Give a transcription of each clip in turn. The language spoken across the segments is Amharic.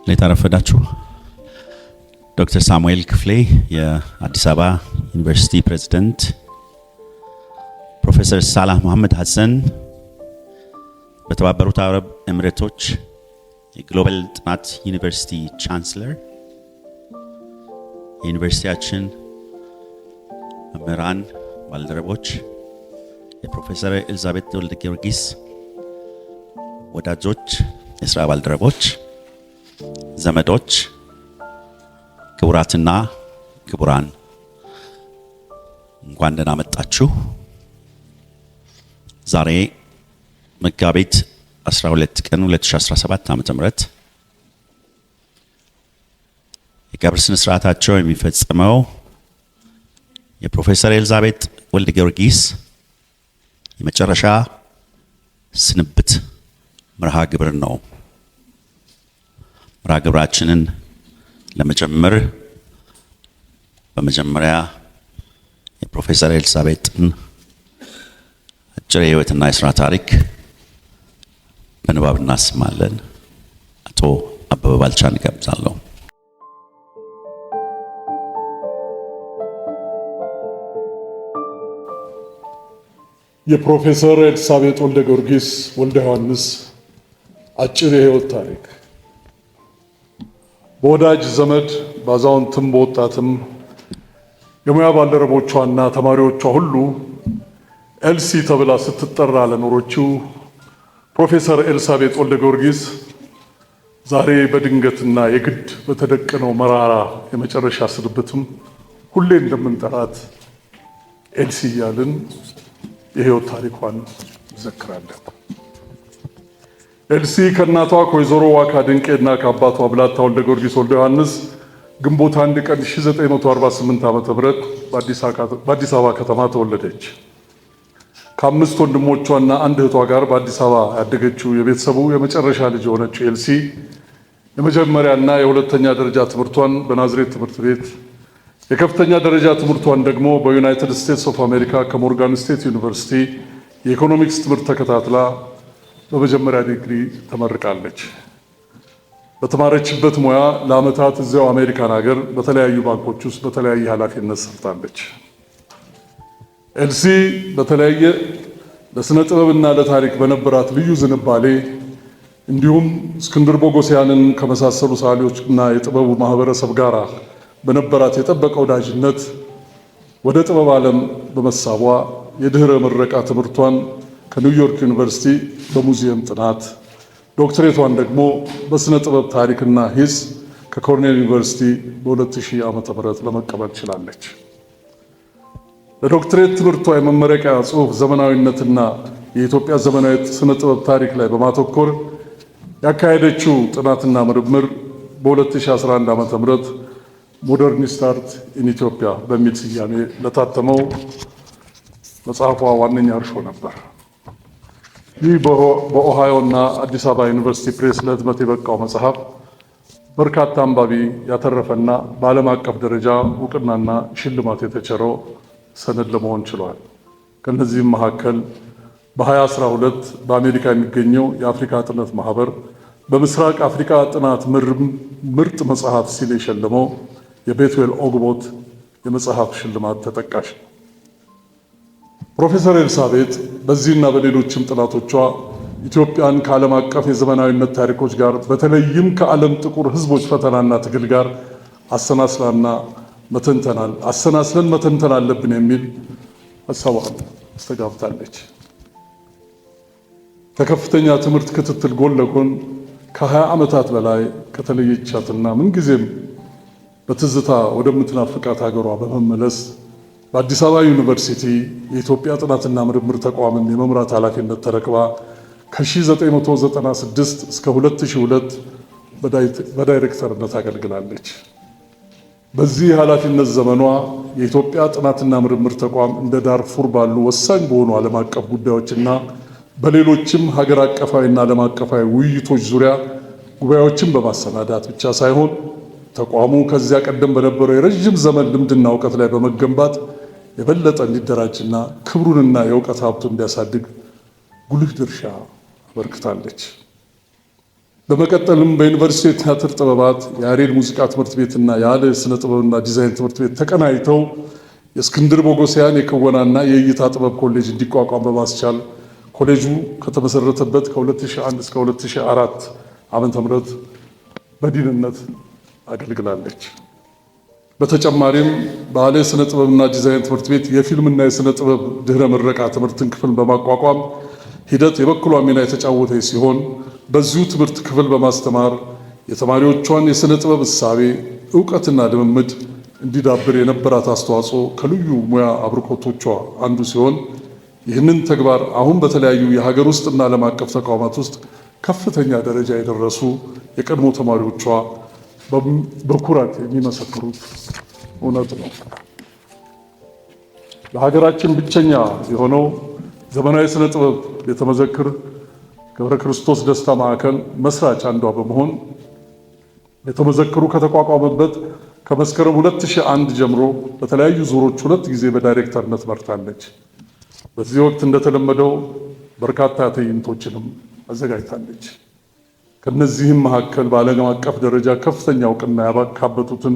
ለታረፈዳችሁ ዶክተር ሳሙኤል ክፍሌ የአዲስ አበባ ዩኒቨርሲቲ ፕሬዝዳንት፣ ፕሮፌሰር ሳላህ መሐመድ ሐሰን በተባበሩት አረብ ኤሚሬቶች የግሎባል ጥናት ዩኒቨርሲቲ ቻንስለር፣ የዩኒቨርሲቲያችን መምህራን ባልደረቦች፣ የፕሮፌሰር ኤልዛቤት ወልደ ጊዮርጊስ ወዳጆች፣ የሥራ ባልደረቦች፣ ዘመዶች፣ ክቡራትና ክቡራን እንኳን ደህና መጣችሁ። ዛሬ መጋቢት 12 ቀን 2017 ዓ.ም የቀብር ስነ ስርዓታቸው የሚፈጸመው የፕሮፌሰር ኤልዛቤት ወልደ ጊዮርጊስ የመጨረሻ ስንብት መርሃ ግብር ነው። መርሃ ግብራችንን ለመጀመር በመጀመሪያ የፕሮፌሰር ኤልዛቤትን አጭር የህይወትና የሥራ ታሪክ በንባብ እናሰማለን። አቶ አበበ ባልቻን ጋብዛለሁ። የፕሮፌሰር ኤልዛቤት ወልደ ጊዮርጊስ ወልደ ዮሐንስ አጭር የህይወት ታሪክ በወዳጅ ዘመድ ባዛውንትም በወጣትም የሙያ ባልደረቦቿና ተማሪዎቿ ሁሉ ኤልሲ ተብላ ስትጠራ ለኖሮችው ፕሮፌሰር ኤልዛቤት ወልደ ጊዮርጊስ ዛሬ በድንገትና የግድ በተደቀነው መራራ የመጨረሻ ስንብትም ሁሌ እንደምንጠራት ኤልሲ እያልን የህይወት ታሪኳን እንዘክራለን። ኤልሲ ከእናቷ ከወይዘሮ ዋካ ድንቄና ከአባቷ ብላታ ወልደ ጊዮርጊስ ወልደ ዮሐንስ ግንቦት 1 ቀን 1948 ዓ.ም በአዲስ አበባ ከተማ ተወለደች። ከአምስት ወንድሞቿና አንድ እህቷ ጋር በአዲስ አበባ ያደገችው የቤተሰቡ የመጨረሻ ልጅ የሆነችው ኤልሲ የመጀመሪያና የሁለተኛ ደረጃ ትምህርቷን በናዝሬት ትምህርት ቤት፣ የከፍተኛ ደረጃ ትምህርቷን ደግሞ በዩናይትድ ስቴትስ ኦፍ አሜሪካ ከሞርጋን ስቴት ዩኒቨርሲቲ የኢኮኖሚክስ ትምህርት ተከታትላ በመጀመሪያ ዲግሪ ተመርቃለች። በተማረችበት ሙያ ለዓመታት እዚያው አሜሪካን ሀገር በተለያዩ ባንኮች ውስጥ በተለያየ ኃላፊነት ሰርታለች። ኤልሲ በተለያየ ለስነ ጥበብና ለታሪክ በነበራት ልዩ ዝንባሌ እንዲሁም እስክንድር ቦጎሲያንን ከመሳሰሉ ሰዓሊዎችና የጥበቡ ማህበረሰብ ጋር በነበራት የጠበቀ ወዳጅነት ወደ ጥበብ ዓለም በመሳቧ የድህረ ምረቃ ትምህርቷን ከኒውዮርክ ዩኒቨርሲቲ በሙዚየም ጥናት፣ ዶክትሬቷን ደግሞ በስነ ጥበብ ታሪክና ሂስ ከኮርኔል ዩኒቨርሲቲ በ2000 ዓ.ም ለመቀበል ችላለች። ለዶክትሬት ትምህርቷ የመመረቂያ ጽሑፍ ዘመናዊነትና የኢትዮጵያ ዘመናዊ ስነ ጥበብ ታሪክ ላይ በማተኮር ያካሄደችው ጥናትና ምርምር በ2011 ዓ.ም ሞደርኒስት አርት ኢን ኢትዮጵያ በሚል ስያሜ ለታተመው መጽሐፏ ዋነኛ እርሾ ነበር። ይህ በኦሃዮ እና አዲስ አበባ ዩኒቨርሲቲ ፕሬስ ለህትመት የበቃው መጽሐፍ በርካታ አንባቢ ያተረፈና በዓለም አቀፍ ደረጃ እውቅናና ሽልማት የተቸረው ሰነድ ለመሆን ችሏል። ከነዚህም መካከል በ2012 በአሜሪካ የሚገኘው የአፍሪካ ጥናት ማህበር በምስራቅ አፍሪካ ጥናት ምርጥ መጽሐፍ ሲል የሸለመው የቤትዌል ኦግቦት የመጽሐፍ ሽልማት ተጠቃሽ ነው። ፕሮፌሰር ኤልዛቤት በዚህና በሌሎችም ጥናቶቿ ኢትዮጵያን ከዓለም አቀፍ የዘመናዊነት ታሪኮች ጋር በተለይም ከዓለም ጥቁር ህዝቦች ፈተናና ትግል ጋር አሰናስለን መተንተን አለብን የሚል ሀሳቧን አስተጋብታለች። ከከፍተኛ ትምህርት ክትትል ጎን ለጎን ከ20 ዓመታት በላይ ከተለየቻትና ምንጊዜም በትዝታ ወደምትናፍቃት ሀገሯ በመመለስ በአዲስ አበባ ዩኒቨርሲቲ የኢትዮጵያ ጥናትና ምርምር ተቋምን የመምራት ኃላፊነት ተረክባ ከ1996 እስከ 2002 በዳይሬክተርነት አገልግላለች። በዚህ ኃላፊነት ዘመኗ የኢትዮጵያ ጥናትና ምርምር ተቋም እንደ ዳርፉር ባሉ ወሳኝ በሆኑ ዓለም አቀፍ ጉዳዮችና በሌሎችም ሀገር አቀፋዊና ዓለም አቀፋዊ ውይይቶች ዙሪያ ጉባኤዎችን በማሰናዳት ብቻ ሳይሆን ተቋሙ ከዚያ ቀደም በነበረው የረጅም ዘመን ልምድና እውቀት ላይ በመገንባት የበለጠ እንዲደራጅና ክብሩንና የእውቀት ሀብቱን እንዲያሳድግ ጉልህ ድርሻ አበርክታለች። በመቀጠልም በዩኒቨርሲቲ የቲያትር ጥበባት የያሬድ ሙዚቃ ትምህርት ቤትና የአለ ስነ ጥበብና ዲዛይን ትምህርት ቤት ተቀናይተው የእስክንድር ቦጎሲያን የክወናና የእይታ ጥበብ ኮሌጅ እንዲቋቋም በማስቻል ኮሌጁ ከተመሰረተበት ከ2001 እስከ 2004 ዓመተ ምህረት በዲንነት አገልግላለች። በተጨማሪም በአለ ስነ ጥበብና ዲዛይን ትምህርት ቤት የፊልምና የስነ ጥበብ ድህረ ምረቃ ትምህርትን ክፍል በማቋቋም ሂደት የበኩሏ ሚና የተጫወተች ሲሆን በዚሁ ትምህርት ክፍል በማስተማር የተማሪዎቿን የስነ ጥበብ እሳቤ ዕውቀትና ልምምድ እንዲዳብር የነበራት አስተዋጽኦ ከልዩ ሙያ አብርኮቶቿ አንዱ ሲሆን ይህንን ተግባር አሁን በተለያዩ የሀገር ውስጥና ዓለም አቀፍ ተቋማት ውስጥ ከፍተኛ ደረጃ የደረሱ የቀድሞ ተማሪዎቿ በኩራት የሚመሰክሩት እውነት ነው። ለሀገራችን ብቸኛ የሆነው ዘመናዊ ስነ ጥበብ ቤተ መዘክር ገብረ ክርስቶስ ደስታ ማዕከል መስራች አንዷ በመሆን ቤተ መዘክሩ ከተቋቋመበት ከመስከረም 2001 ጀምሮ በተለያዩ ዙሮች 2 ጊዜ በዳይሬክተርነት መርታለች። በዚህ ወቅት እንደተለመደው በርካታ ትዕይንቶችንም አዘጋጅታለች። ከነዚህም መካከል በዓለም አቀፍ ደረጃ ከፍተኛ እውቅና ያካበቱትን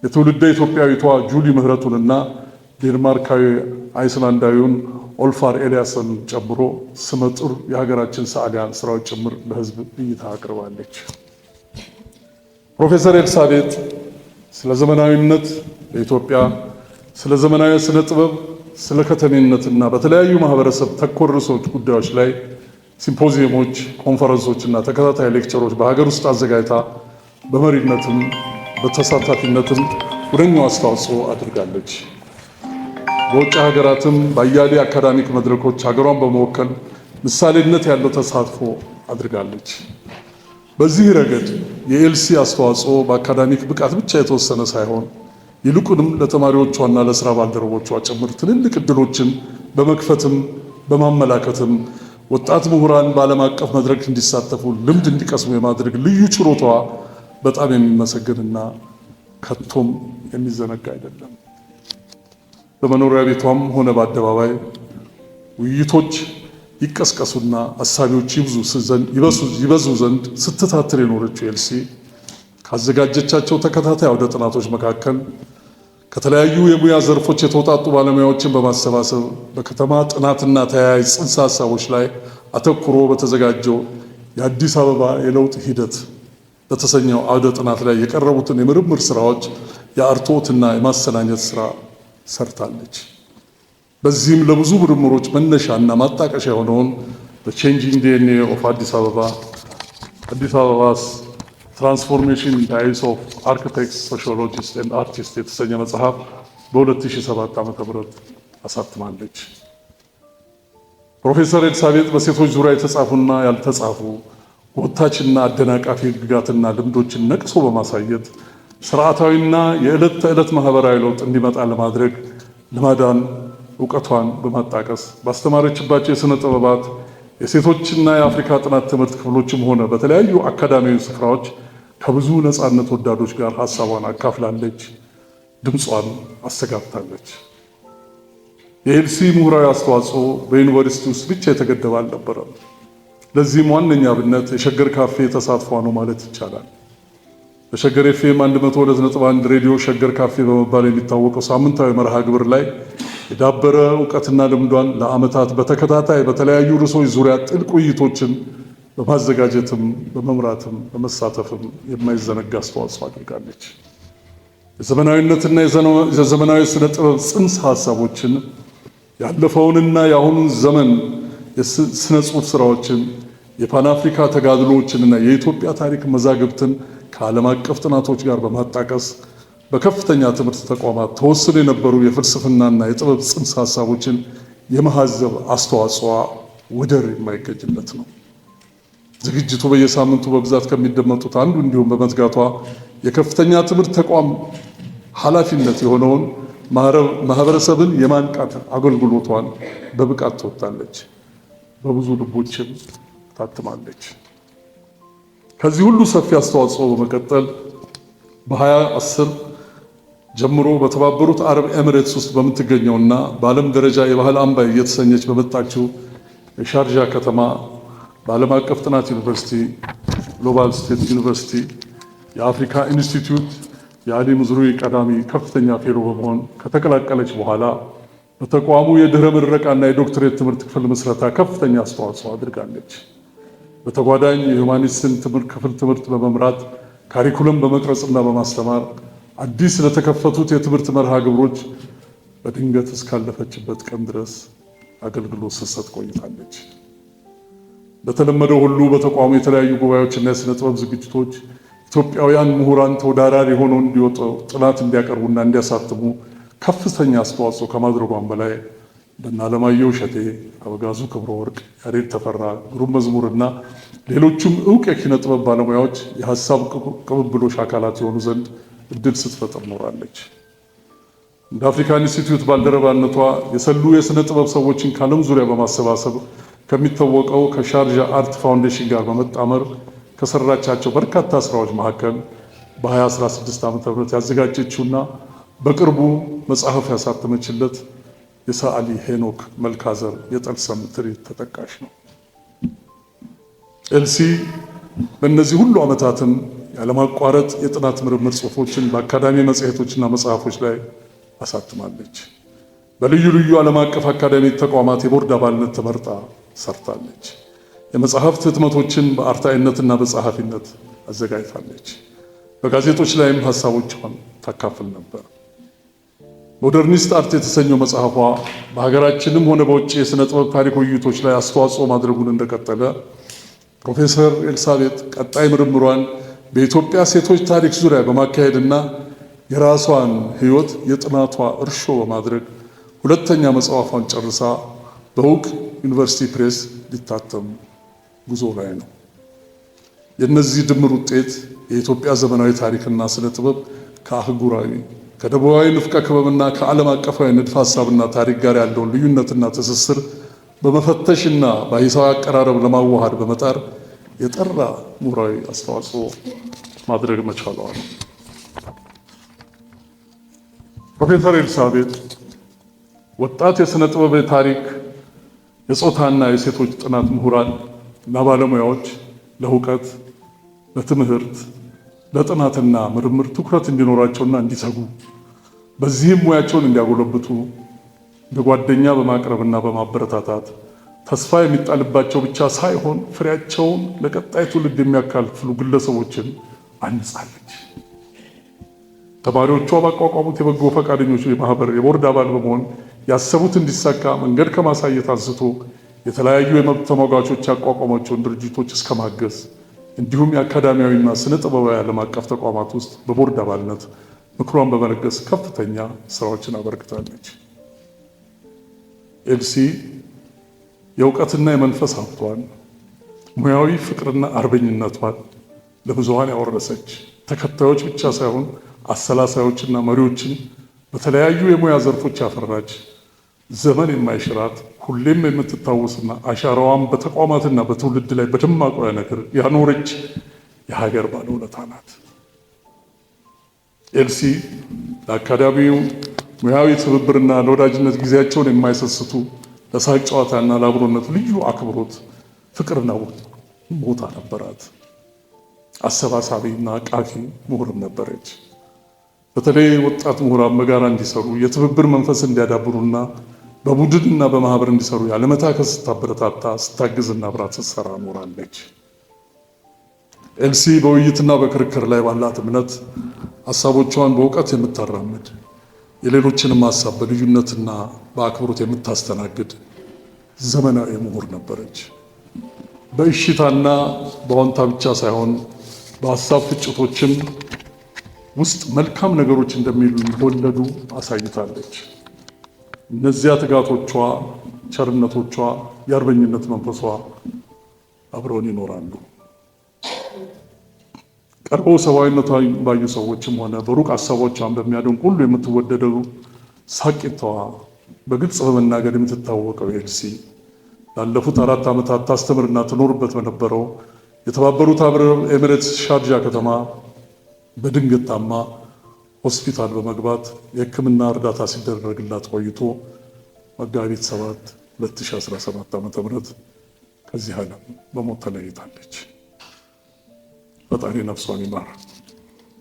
የትውልደ ኢትዮጵያዊቷ ጁሊ ምህረቱንና ዴንማርካዊ አይስላንዳዊውን ኦልፋር ኤልያስን ጨምሮ ስመጥር የሀገራችን ሰዓሊያን ስራዎች ጭምር ለሕዝብ እይታ አቅርባለች። ፕሮፌሰር ኤልሳቤጥ ስለ ዘመናዊነት በኢትዮጵያ፣ ስለ ዘመናዊ ስነ ጥበብ፣ ስለ ከተሜነትና በተለያዩ ማህበረሰብ ተኮር ርዕሶች ጉዳዮች ላይ ሲምፖዚየሞች፣ ኮንፈረንሶችና ተከታታይ ሌክቸሮች በሀገር ውስጥ አዘጋጅታ በመሪነትም በተሳታፊነትም ሁነኛው አስተዋጽኦ አድርጋለች። በውጭ ሀገራትም በአያሌ አካዳሚክ መድረኮች ሀገሯን በመወከል ምሳሌነት ያለው ተሳትፎ አድርጋለች። በዚህ ረገድ የኤልሲ አስተዋጽኦ በአካዳሚክ ብቃት ብቻ የተወሰነ ሳይሆን ይልቁንም ለተማሪዎቿና ለስራ ባልደረቦቿ ጭምር ትልልቅ እድሎችን በመክፈትም በማመላከትም ወጣት ምሁራን በዓለም አቀፍ መድረክ እንዲሳተፉ ልምድ እንዲቀስሙ የማድረግ ልዩ ችሎታዋ በጣም የሚመሰገንና ከቶም የሚዘነጋ አይደለም። በመኖሪያ ቤቷም ሆነ በአደባባይ ውይይቶች ይቀስቀሱና አሳቢዎች ይበዙ ዘንድ ስትታትር የኖረችው ኤልሲ ካዘጋጀቻቸው ተከታታይ አውደ ጥናቶች መካከል ከተለያዩ የሙያ ዘርፎች የተውጣጡ ባለሙያዎችን በማሰባሰብ በከተማ ጥናትና ተያያዥ ጽንሰ ሀሳቦች ላይ አተኩሮ በተዘጋጀው የአዲስ አበባ የለውጥ ሂደት በተሰኘው አውደ ጥናት ላይ የቀረቡትን የምርምር ስራዎች የአርትዖትና የማሰናኘት ስራ ሰርታለች። በዚህም ለብዙ ምርምሮች መነሻና ማጣቀሻ የሆነውን በቼንጂንግ ዲኤንኤ ኦፍ አዲስ አበባስ ትራንስፎርሜሽን ኢን ዘ አይስ ኦፍ አርኪቴክትስ ሶሺዮሎጂስት ኤንድ አርቲስት የተሰኘ መጽሐፍ በ2007 ዓ.ም አሳትማለች። ፕሮፌሰር ኤልሳቤጥ በሴቶች ዙሪያ የተጻፉና ያልተጻፉ ጎታችና አደናቃፊ ሕግጋትና ልምዶችን ነቅሶ በማሳየት ስርዓታዊና የዕለት ተዕለት ማህበራዊ ለውጥ እንዲመጣ ለማድረግ ልማዳን እውቀቷን በማጣቀስ ባስተማረችባቸው የሥነ ጥበባት የሴቶችና የአፍሪካ ጥናት ትምህርት ክፍሎችም ሆነ በተለያዩ አካዳሚያዊ ስፍራዎች ከብዙ ነፃነት ወዳዶች ጋር ሀሳቧን አካፍላለች፣ ድምጿን አስተጋብታለች። የኤልሲ ምሁራዊ አስተዋጽኦ በዩኒቨርሲቲ ውስጥ ብቻ የተገደበ አልነበረም። ለዚህም ዋነኛ አብነት የሸገር ካፌ ተሳትፏ ነው ማለት ይቻላል። በሸገር ኤፍኤም 102.1 ሬዲዮ ሸገር ካፌ በመባል የሚታወቀው ሳምንታዊ መርሃ ግብር ላይ የዳበረ እውቀትና ልምዷን ለዓመታት በተከታታይ በተለያዩ ርዕሶች ዙሪያ ጥልቅ ውይይቶችን በማዘጋጀትም በመምራትም በመሳተፍም የማይዘነጋ አስተዋጽኦ አድርጋለች። የዘመናዊነትና የዘመናዊ ስነ ጥበብ ጽንሰ ሀሳቦችን ያለፈውንና የአሁኑን ዘመን የስነ ጽሑፍ ስራዎችን የፓን አፍሪካ ተጋድሎዎችንና የኢትዮጵያ ታሪክ መዛግብትን ከዓለም አቀፍ ጥናቶች ጋር በማጣቀስ በከፍተኛ ትምህርት ተቋማት ተወስኖ የነበሩ የፍልስፍናና የጥበብ ጽንሰ ሀሳቦችን የመሃዘብ አስተዋጽኦ ወደር የማይገኝለት ነው። ዝግጅቱ በየሳምንቱ በብዛት ከሚደመጡት አንዱ እንዲሁም በመትጋቷ የከፍተኛ ትምህርት ተቋም ኃላፊነት የሆነውን ማህበረሰብን የማንቃት አገልግሎቷን በብቃት ትወጣለች። በብዙ ልቦችም ታትማለች። ከዚህ ሁሉ ሰፊ አስተዋጽኦ በመቀጠል በ2010 ጀምሮ በተባበሩት አረብ ኤሚሬትስ ውስጥ በምትገኘውና በዓለም ደረጃ የባህል አምባ እየተሰኘች በመጣችው የሻርጃ ከተማ በዓለም አቀፍ ጥናት ዩኒቨርሲቲ ግሎባል ስቴት ዩኒቨርሲቲ የአፍሪካ ኢንስቲትዩት የአሊ ሙዝሩይ ቀዳሚ ከፍተኛ ፌሎ በመሆን ከተቀላቀለች በኋላ በተቋሙ የድህረ ምረቃና የዶክትሬት ትምህርት ክፍል ምስረታ ከፍተኛ አስተዋጽኦ አድርጋለች። በተጓዳኝ የሁማኒስትን ክፍል ትምህርት በመምራት ካሪኩለም በመቅረጽና በማስተማር አዲስ ለተከፈቱት የትምህርት መርሃ ግብሮች በድንገት እስካለፈችበት ቀን ድረስ አገልግሎት ስትሰጥ ቆይታለች። በተለመደው ሁሉ በተቋሙ የተለያዩ ጉባኤዎችና የሥነ ጥበብ ዝግጅቶች ኢትዮጵያውያን ምሁራን ተወዳዳሪ ሆነው እንዲወጡ ጥናት እንዲያቀርቡና እንዲያሳትሙ ከፍተኛ አስተዋጽኦ ከማድረጓም በላይ እንደነ አለማየሁ እሸቴ፣ አበጋዙ ክብረ ወርቅ፣ ያሬድ ተፈራ፣ ግሩም መዝሙርና ሌሎችም ዕውቅ የኪነ ጥበብ ባለሙያዎች የሀሳብ ቅብብሎሽ አካላት የሆኑ ዘንድ እድል ስትፈጥር ኖራለች። እንደ አፍሪካ ኢንስቲትዩት ባልደረባነቷ የሰሉ የሥነ ጥበብ ሰዎችን ከዓለም ዙሪያ በማሰባሰብ ከሚታወቀው ከሻርጃ አርት ፋውንዴሽን ጋር በመጣመር ከሰራቻቸው በርካታ ስራዎች መካከል በ2016 ዓ.ም ያዘጋጀችውና በቅርቡ መጽሐፍ ያሳተመችለት የሰዓሊ ሄኖክ መልካዘር የጠልሰም ትርኢት ተጠቃሽ ነው። ኤልሲ በእነዚህ ሁሉ ዓመታትም ያለማቋረጥ የጥናት ምርምር ጽሑፎችን በአካዳሚ መጽሔቶችና መጽሐፎች ላይ አሳትማለች። በልዩ ልዩ ዓለም አቀፍ አካዳሚ ተቋማት የቦርድ አባልነት ተመርጣ ሰርታለች። የመጽሐፍት ህትመቶችን በአርታኢነትና በጸሐፊነት አዘጋጅታለች። በጋዜጦች ላይም ሀሳቦቿን ታካፍል ነበር። ሞደርኒስት አርት የተሰኘው መጽሐፏ በሀገራችንም ሆነ በውጭ የሥነ ጥበብ ታሪክ ውይይቶች ላይ አስተዋጽኦ ማድረጉን እንደቀጠለ ፕሮፌሰር ኤልሳቤጥ ቀጣይ ምርምሯን በኢትዮጵያ ሴቶች ታሪክ ዙሪያ በማካሄድና የራሷን ህይወት የጥናቷ እርሾ በማድረግ ሁለተኛ መጽሐፏን ጨርሳ በእውቅ ዩኒቨርሲቲ ፕሬስ ሊታተም ጉዞ ላይ ነው። የእነዚህ ድምር ውጤት የኢትዮጵያ ዘመናዊ ታሪክና ስነ ጥበብ ከአህጉራዊ ከደቡባዊ ንፍቀ ክበብና ከዓለም አቀፋዊ ንድፈ ሐሳብና ታሪክ ጋር ያለውን ልዩነትና ትስስር በመፈተሽና በሂሳዊ አቀራረብ ለማዋሃድ በመጣር የጠራ ምሁራዊ አስተዋጽኦ ማድረግ መቻሏ ነው። ፕሮፌሰር ኤልሳቤጥ ወጣት የሥነ ጥበብ ታሪክ የጾታና የሴቶች ጥናት ምሁራን እና ባለሙያዎች ለእውቀት፣ ለትምህርት፣ ለጥናትና ምርምር ትኩረት እንዲኖራቸውና እንዲተጉ በዚህም ሙያቸውን እንዲያጎለብቱ በጓደኛ በማቅረብና በማበረታታት ተስፋ የሚጣልባቸው ብቻ ሳይሆን ፍሬያቸውን ለቀጣይ ትውልድ የሚያካፍሉ ግለሰቦችን አንጻለች። ተማሪዎቿ ባቋቋሙት የበጎ ፈቃደኞች ማህበር የቦርድ አባል በመሆን ያሰቡት እንዲሳካ መንገድ ከማሳየት አንስቶ የተለያዩ የመብት ተሟጋቾች ያቋቋሟቸውን ድርጅቶች እስከ ማገዝ እንዲሁም የአካዳሚያዊና ስነ ጥበባዊ ዓለም አቀፍ ተቋማት ውስጥ በቦርድ አባልነት ምክሯን በመለገስ ከፍተኛ ስራዎችን አበርክታለች። ኤልሲ የእውቀትና የመንፈስ ሀብቷን ሙያዊ ፍቅርና አርበኝነቷን ለብዙሃን ያወረሰች ተከታዮች ብቻ ሳይሆን አሰላሳዮችና መሪዎችን በተለያዩ የሙያ ዘርፎች ያፈራች ዘመን የማይሽራት ሁሌም የምትታወስና አሻራዋን በተቋማትና በትውልድ ላይ በደማቁ ነገር ያኖረች የሀገር ባለውለታ ናት። ኤልሲ ለአካዳሚው ሙያዊ ትብብርና ለወዳጅነት ጊዜያቸውን የማይሰስቱ ለሳቅ ጨዋታና ለአብሮነት ልዩ አክብሮት፣ ፍቅርና ቦታ ነበራት። አሰባሳቢና ቃፊ ምሁርም ነበረች። በተለይ ወጣት ምሁራን በጋራ እንዲሰሩ የትብብር መንፈስ እንዲያዳብሩና በቡድንና በማህበር እንዲሰሩ ያለመታከት ስታበረታታ፣ ስታግዝና አብራ ስትሰራ ኖራለች። ኤልሲ በውይይትና በክርክር ላይ ባላት እምነት ሀሳቦቿን በእውቀት የምታራምድ የሌሎችንም ሀሳብ በልዩነትና በአክብሮት የምታስተናግድ ዘመናዊ ምሁር ነበረች። በእሽታና በዋንታ ብቻ ሳይሆን በሀሳብ ፍጭቶችም ውስጥ መልካም ነገሮች እንደሚወለዱ አሳይታለች። እነዚያ ትጋቶቿ፣ ቸርነቶቿ፣ የአርበኝነት መንፈሷ አብረውን ይኖራሉ። ቀርበው ሰብአዊነቷን ባዩ ሰዎችም ሆነ በሩቅ ሀሳቦቿን በሚያደንቁ ሁሉ የምትወደደው ሳቂታዋ በግልጽ በመናገር የምትታወቀው ኤልሲ ላለፉት 4 ዓመታት ታስተምርና ትኖርበት በነበረው የተባበሩት አረብ ኤሚሬትስ ሻርጃ ከተማ በድንገት ታማ ሆስፒታል በመግባት የሕክምና እርዳታ ሲደረግላት ቆይቶ መጋቢት 7 2017 ዓ.ም ከዚህ ዓለም በሞት ተለይታለች። ፈጣሪ ነፍሷን ይማር።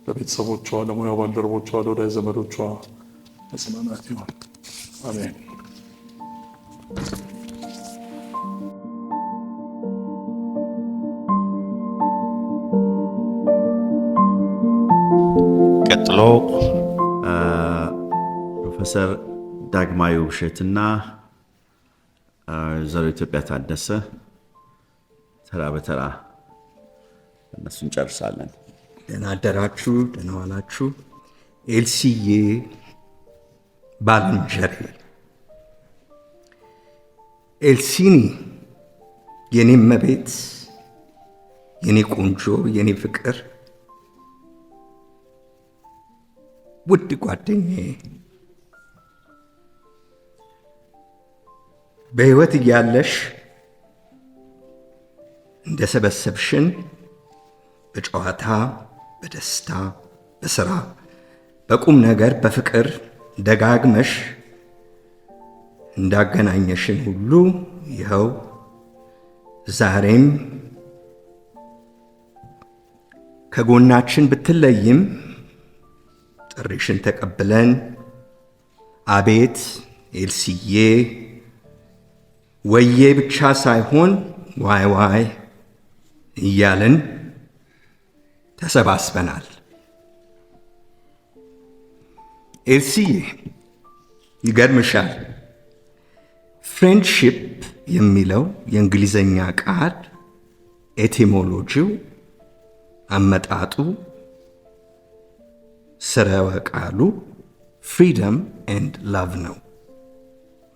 ለቤተሰቦቿ፣ ለሙያ ባልደረቦቿ፣ ለወዳጅ ዘመዶቿ መጽናናት ይሁን። አሜን። ቀጥሎ ፕሮፌሰር ዳግማዊ ውብሸትና ወይዘሮ ኢትዮጵያ ታደሰ ተራ በተራ እነሱ እንጨርሳለን። ደህና አደራችሁ፣ ደህና ዋላችሁ። ኤልሲዬ ባልንጀሬ፣ ኤልሲኒ የኔ መቤት፣ የኔ ቆንጆ፣ የኔ ፍቅር፣ ውድ ጓደኛዬ፣ በሕይወት እያለሽ እንደ ሰበሰብሽን በጨዋታ በደስታ በሥራ በቁም ነገር በፍቅር ደጋግመሽ እንዳገናኘሽን ሁሉ ይኸው ዛሬም ከጎናችን ብትለይም ጥሪሽን ተቀብለን አቤት ኤልሲዬ ወዬ ብቻ ሳይሆን ዋይ ዋይ እያልን ተሰባስበናል። ኤልሲዬ ይገርምሻል፣ ፍሬንድሺፕ የሚለው የእንግሊዘኛ ቃል ኤቲሞሎጂው አመጣጡ ስረወ ቃሉ ፍሪደም ኤንድ ላቭ ነው።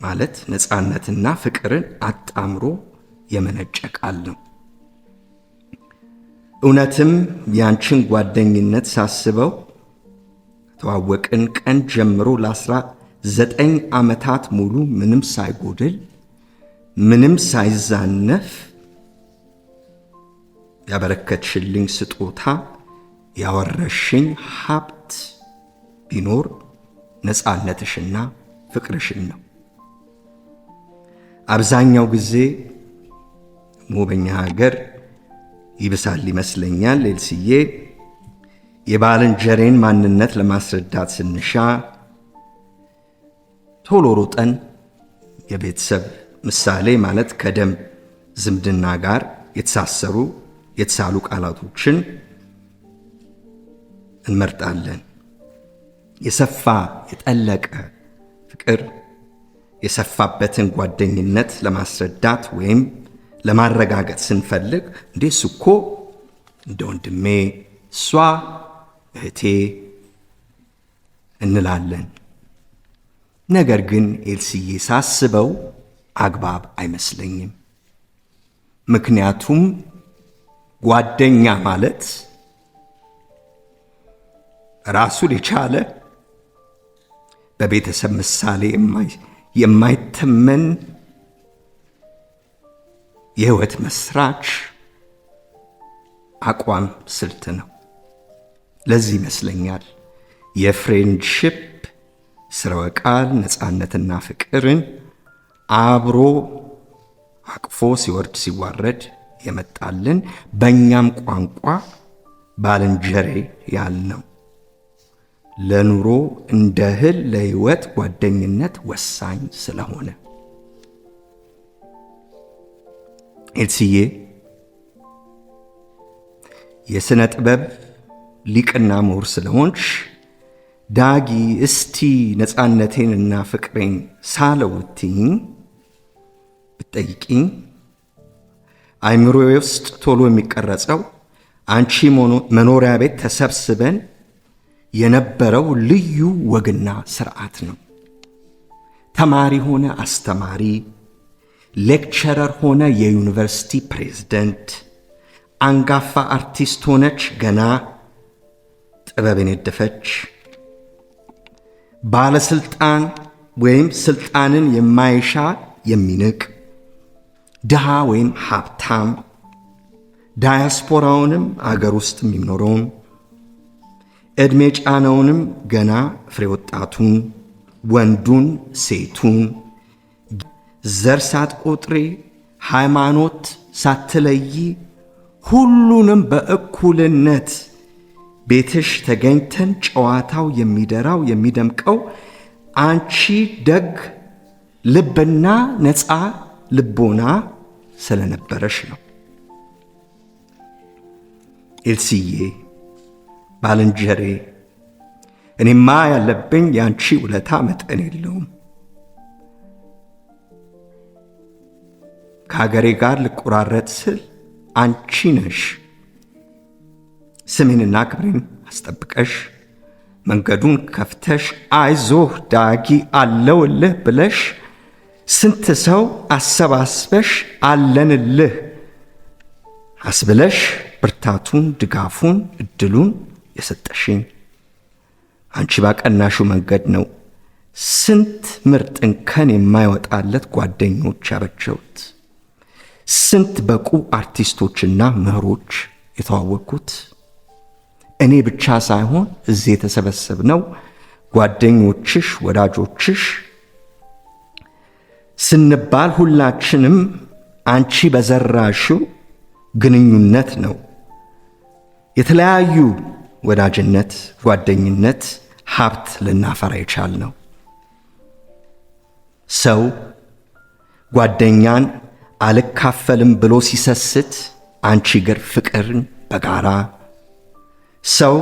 ማለት ነፃነትና ፍቅርን አጣምሮ የመነጨ ቃል ነው። እውነትም ያንቺን ጓደኝነት ሳስበው ከተዋወቅን ቀን ጀምሮ ለ19 ዓመታት ሙሉ ምንም ሳይጎድል ምንም ሳይዛነፍ ያበረከትሽልኝ ስጦታ ያወረሽኝ ሀብት ቢኖር ነፃነትሽና ፍቅርሽን ነው። አብዛኛው ጊዜ በኛ ሀገር ይብሳል ይመስለኛል ኤልሲዬ የባልንጀሬን ማንነት ለማስረዳት ስንሻ ቶሎ ሮጠን የቤተሰብ ምሳሌ ማለት ከደም ዝምድና ጋር የተሳሰሩ የተሳሉ ቃላቶችን እንመርጣለን። የሰፋ የጠለቀ ፍቅር የሰፋበትን ጓደኝነት ለማስረዳት ወይም ለማረጋገጥ ስንፈልግ እንዴስ እኮ እንደ ወንድሜ እሷ እህቴ እንላለን። ነገር ግን ኤልሲዬ ሳስበው አግባብ አይመስለኝም። ምክንያቱም ጓደኛ ማለት ራሱን የቻለ በቤተሰብ ምሳሌ የማይተመን የህይወት መስራች አቋም ስልት ነው። ለዚህ ይመስለኛል የፍሬንድሺፕ ስረወ ቃል ነፃነትና ፍቅርን አብሮ አቅፎ ሲወርድ ሲዋረድ የመጣልን በእኛም ቋንቋ ባልንጀሬ ያልነው ለኑሮ እንደ እህል ለህይወት ጓደኝነት ወሳኝ ስለሆነ ኤልሲዬ የሥነ ጥበብ ሊቅና ምሁር ስለሆንሽ ዳጊ እስቲ ነፃነቴንና ፍቅሬን ሳለውትኝ ብትጠይቂኝ አይምሮዬ ውስጥ ቶሎ የሚቀረጸው አንቺ መኖሪያ ቤት ተሰብስበን የነበረው ልዩ ወግና ስርዓት ነው። ተማሪ ሆነ አስተማሪ፣ ሌክቸረር ሆነ የዩኒቨርሲቲ ፕሬዝደንት፣ አንጋፋ አርቲስት ሆነች ገና ጥበብን የደፈች፣ ባለስልጣን ወይም ስልጣንን የማይሻ የሚንቅ፣ ድሃ ወይም ሀብታም፣ ዳያስፖራውንም አገር ውስጥ የሚኖረውም፣ ዕድሜ ጫነውንም ገና ፍሬ ወጣቱን፣ ወንዱን ሴቱን፣ ዘር ሳትቆጥሪ ሃይማኖት ሳትለይ ሁሉንም በእኩልነት ቤትሽ ተገኝተን ጨዋታው የሚደራው የሚደምቀው አንቺ ደግ ልብና ነፃ ልቦና ስለነበረሽ ነው። ኤልስዬ ባልንጀሬ፣ እኔማ ያለብኝ ያንቺ ውለታ መጠን የለውም። ከሀገሬ ጋር ልቆራረጥ ስል አንቺ ነሽ ስሜንና ክብሬን አስጠብቀሽ መንገዱን ከፍተሽ አይዞህ ዳጊ አለውልህ ብለሽ ስንት ሰው አሰባስበሽ አለንልህ አስብለሽ ብርታቱን፣ ድጋፉን፣ እድሉን የሰጠሽኝ አንቺ ባቀናሹ መንገድ ነው ስንት ምርጥ እንከን የማይወጣለት ጓደኞች ያበጀሁት፣ ስንት በቁ አርቲስቶችና ምሁሮች የተዋወቅኩት። እኔ ብቻ ሳይሆን እዚህ የተሰበሰብነው ጓደኞችሽ፣ ወዳጆችሽ ስንባል ሁላችንም አንቺ በዘራሽው ግንኙነት ነው የተለያዩ ወዳጅነት፣ ጓደኝነት ሀብት ልናፈራ የቻልነው። ሰው ጓደኛን አልካፈልም ብሎ ሲሰስት አንቺ ግን ፍቅርን በጋራ፣ ሰው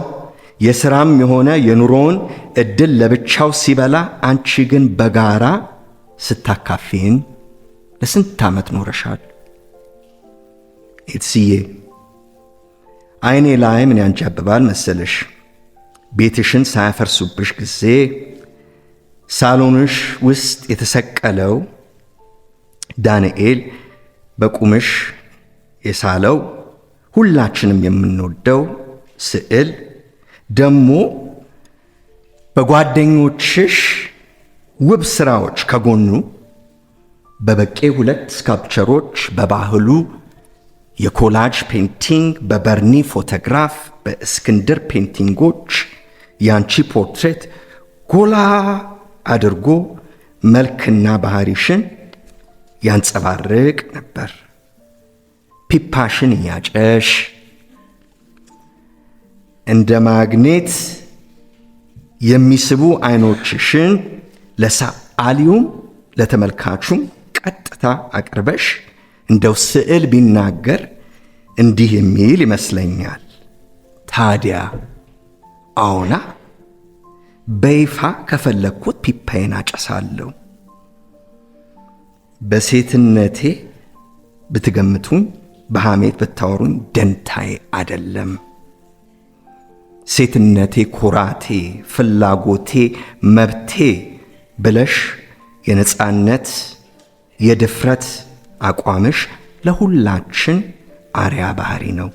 የሥራም የሆነ የኑሮውን ዕድል ለብቻው ሲበላ አንቺ ግን በጋራ ስታካፊን ለስንት ዓመት ኖረሻል። ኤልስዬ አይኔ ላይ ምን ያንጃብባል መሰለሽ? ቤትሽን ሳያፈርሱብሽ ጊዜ ሳሎንሽ ውስጥ የተሰቀለው ዳንኤል በቁምሽ የሳለው ሁላችንም የምንወደው ስዕል ደሞ በጓደኞችሽ ውብ ሥራዎች ከጎኑ በበቄ 2 ስካልፕቸሮች በባህሉ የኮላጅ ፔንቲንግ፣ በበርኒ ፎቶግራፍ፣ በእስክንድር ፔንቲንጎች ያንቺ ፖርትሬት ጎላ አድርጎ መልክና ባህሪሽን ያንጸባርቅ ነበር። ፒፓሽን እያጨሽ እንደ ማግኔት የሚስቡ አይኖችሽን ለሰዓሊውም ለተመልካቹም ቀጥታ አቅርበሽ እንደው ስዕል ቢናገር እንዲህ የሚል ይመስለኛል። ታዲያ አዎና በይፋ ከፈለግኩት ፒፓዬን አጨሳለሁ። በሴትነቴ ብትገምቱኝ፣ በሐሜት ብታወሩኝ ደንታዬ አይደለም። ሴትነቴ ኩራቴ፣ ፍላጎቴ፣ መብቴ ብለሽ የነጻነት የድፍረት አቋምሽ ለሁላችን አርያ ባህሪ ነው።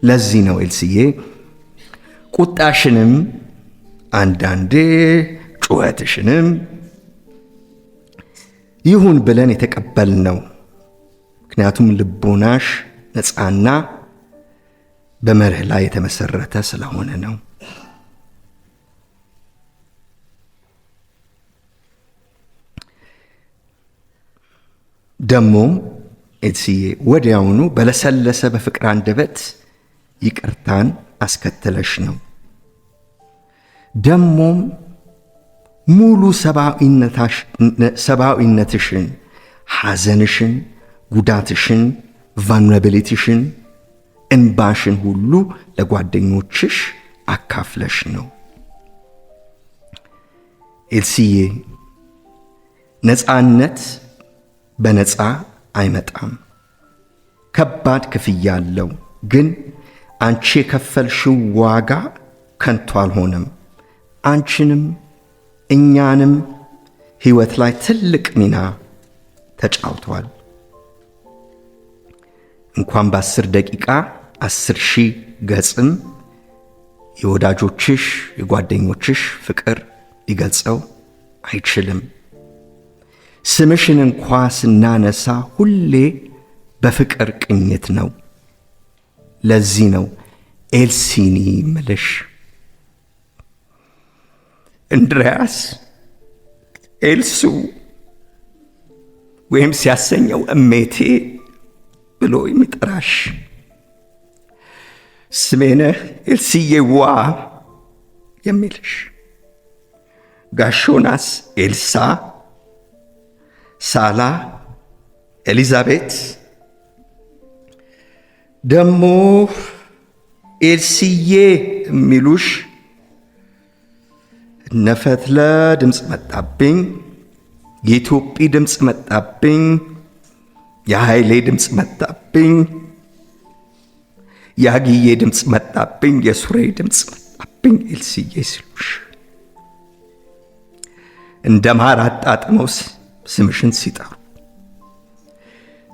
ለዚህ ነው ኤልስዬ ቁጣሽንም አንዳንዴ ጩኸትሽንም ይሁን ብለን የተቀበልነው። ምክንያቱም ልቦናሽ ነፃና በመርህ ላይ የተመሰረተ ስለሆነ ነው። ደሞም ኤልስዬ ወዲያውኑ በለሰለሰ በፍቅር አንደበት ይቅርታን አስከተለሽ ነው። ደሞም ሙሉ ሰብአዊነትሽን፣ ሐዘንሽን፣ ጉዳትሽን፣ ቫልነራቢሊቲሽን፣ እንባሽን ሁሉ ለጓደኞችሽ አካፍለሽ ነው። ኤልስዬ ነፃነት በነፃ አይመጣም። ከባድ ክፍያ አለው። ግን አንቺ የከፈልሽው ዋጋ ከንቱ አልሆነም። አንቺንም እኛንም ሕይወት ላይ ትልቅ ሚና ተጫውቷል። እንኳን በ10 ደቂቃ 10,000 ገጽም የወዳጆችሽ የጓደኞችሽ ፍቅር ሊገልጸው አይችልም። ስምሽን እንኳ ስናነሳ ሁሌ በፍቅር ቅኝት ነው። ለዚህ ነው ኤልሲኒ ምልሽ። እንድሪያስ ኤልሱ ወይም ሲያሰኘው እሜቴ ብሎ የሚጠራሽ ስሜነህ ኤልስዬዋ የሚልሽ፣ ጋሾናስ ኤልሳ፣ ሳላ ኤሊዛቤት፣ ደሞ ኤልስዬ የሚሉሽ እነፈትለ ድምፅ መጣብኝ፣ የኢትዮጵ ድምፅ መጣብኝ፣ የኃይሌ ድምፅ መጣብኝ፣ የአግዬ ድምፅ መጣብኝ፣ የሱሬ ድምፅ መጣብኝ ኤልስዬ ሲሉሽ እንደ ማር አጣጥመው ስምሽን ሲጠሩ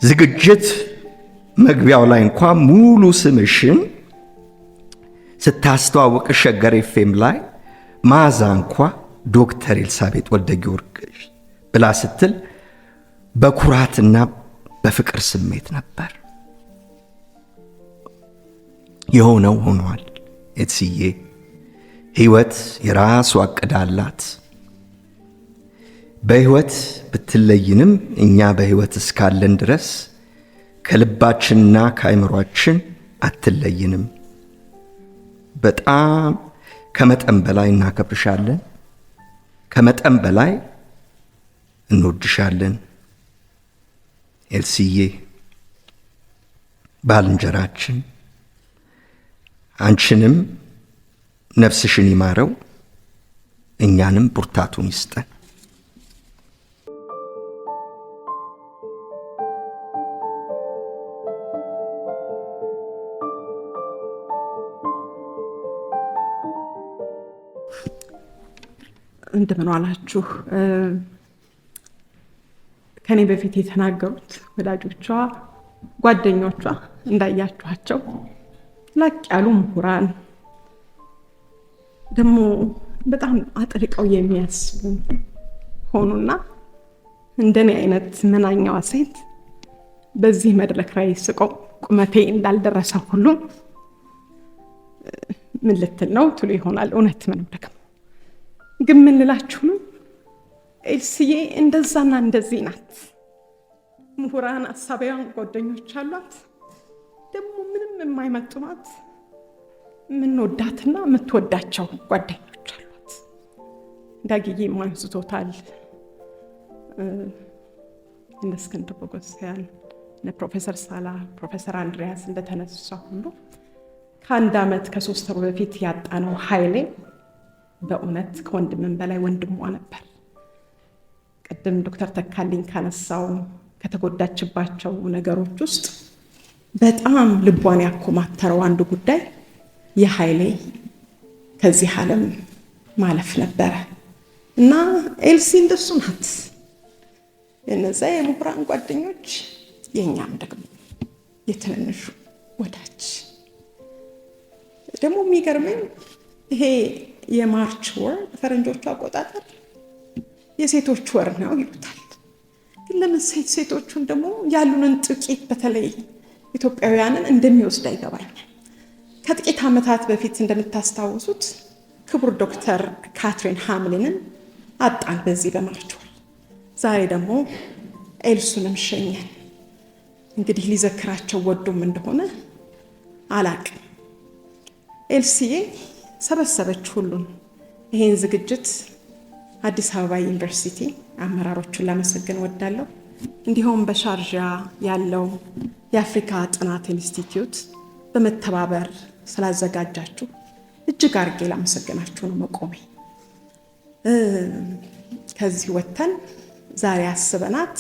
ዝግጅት መግቢያው ላይ እንኳ ሙሉ ስምሽን ስታስተዋወቅ ሸገር ኤፍኤም ላይ ማዛ እንኳ ዶክተር ኤልሳቤጥ ወልደ ጊዮርጊስ ብላ ስትል በኩራትና በፍቅር ስሜት ነበር። የሆነው ሆኗል። ኤልስዬ ሕይወት የራሷ ዕቅድ አላት። በሕይወት ብትለይንም እኛ በሕይወት እስካለን ድረስ ከልባችንና ከአእምሯችን አትለይንም። በጣም ከመጠን በላይ እናከብርሻለን፣ ከመጠን በላይ እንወድሻለን። ኤልስዬ ባልንጀራችን፣ አንቺንም ነፍስሽን ይማረው፣ እኛንም ብርታቱን ይስጠን። እንደምን ዋላችሁ። ከኔ በፊት የተናገሩት ወዳጆቿ፣ ጓደኞቿ እንዳያችኋቸው ላቅ ያሉ ምሁራን፣ ደግሞ በጣም አጥልቀው የሚያስቡ ሆኑና እንደኔ አይነት መናኛዋ ሴት በዚህ መድረክ ላይ ስቆም ቁመቴ እንዳልደረሰ ሁሉ ምን ልትል ነው ትሉ ይሆናል። እውነት ምን ደግሞ ግን ምን ልላችሁ ነው፣ ኤልስዬ እንደዛና እንደዚህ ናት። ምሁራን አሳቢያን ጓደኞች አሏት፣ ደግሞ ምንም የማይመጥኗት የምንወዳትና የምትወዳቸው ጓደኞች አሏት። ዳግዬ ማንስቶታል። እነ እስክንድር ቦጎሲያን፣ እነ ፕሮፌሰር ሳላ፣ ፕሮፌሰር አንድሪያስ እንደተነሳ ሁሉ ከ1 ዓመት ከ3 ወር በፊት ያጣነው ኃይሌ በእውነት ከወንድምን በላይ ወንድሟ ነበር። ቅድም ዶክተር ተካልኝ ካነሳው ከተጎዳችባቸው ነገሮች ውስጥ በጣም ልቧን ያኮማተረው አንዱ ጉዳይ የኃይሌ ከዚህ ዓለም ማለፍ ነበረ እና ኤልሲ እንደሱ ናት። እነዛ የምሁራን ጓደኞች፣ የኛም ደግሞ የትንንሹ ወዳጅ። ደግሞ የሚገርመኝ ይሄ የማርች ወር ፈረንጆቹ አቆጣጠር የሴቶች ወር ነው ይሉታል። ግን ለምን ሴቶቹን ደግሞ ያሉንን ጥቂት በተለይ ኢትዮጵያውያንን እንደሚወስድ አይገባኝም። ከጥቂት ዓመታት በፊት እንደምታስታውሱት ክቡር ዶክተር ካትሪን ሃምሊንን አጣን በዚህ በማርች ወር። ዛሬ ደግሞ ኤልሱንም ሸኘን። እንግዲህ ሊዘክራቸው ወዶም እንደሆነ አላቅም። ኤልስዬ ሰበሰበች ሁሉን። ይሄን ዝግጅት አዲስ አበባ ዩኒቨርሲቲ አመራሮቹን ላመሰግን ወዳለሁ። እንዲሁም በሻርጃ ያለው የአፍሪካ ጥናት ኢንስቲትዩት በመተባበር ስላዘጋጃችሁ እጅግ አርጌ ላመሰግናችሁ ነው መቆሜ። ከዚህ ወተን ዛሬ አስበናት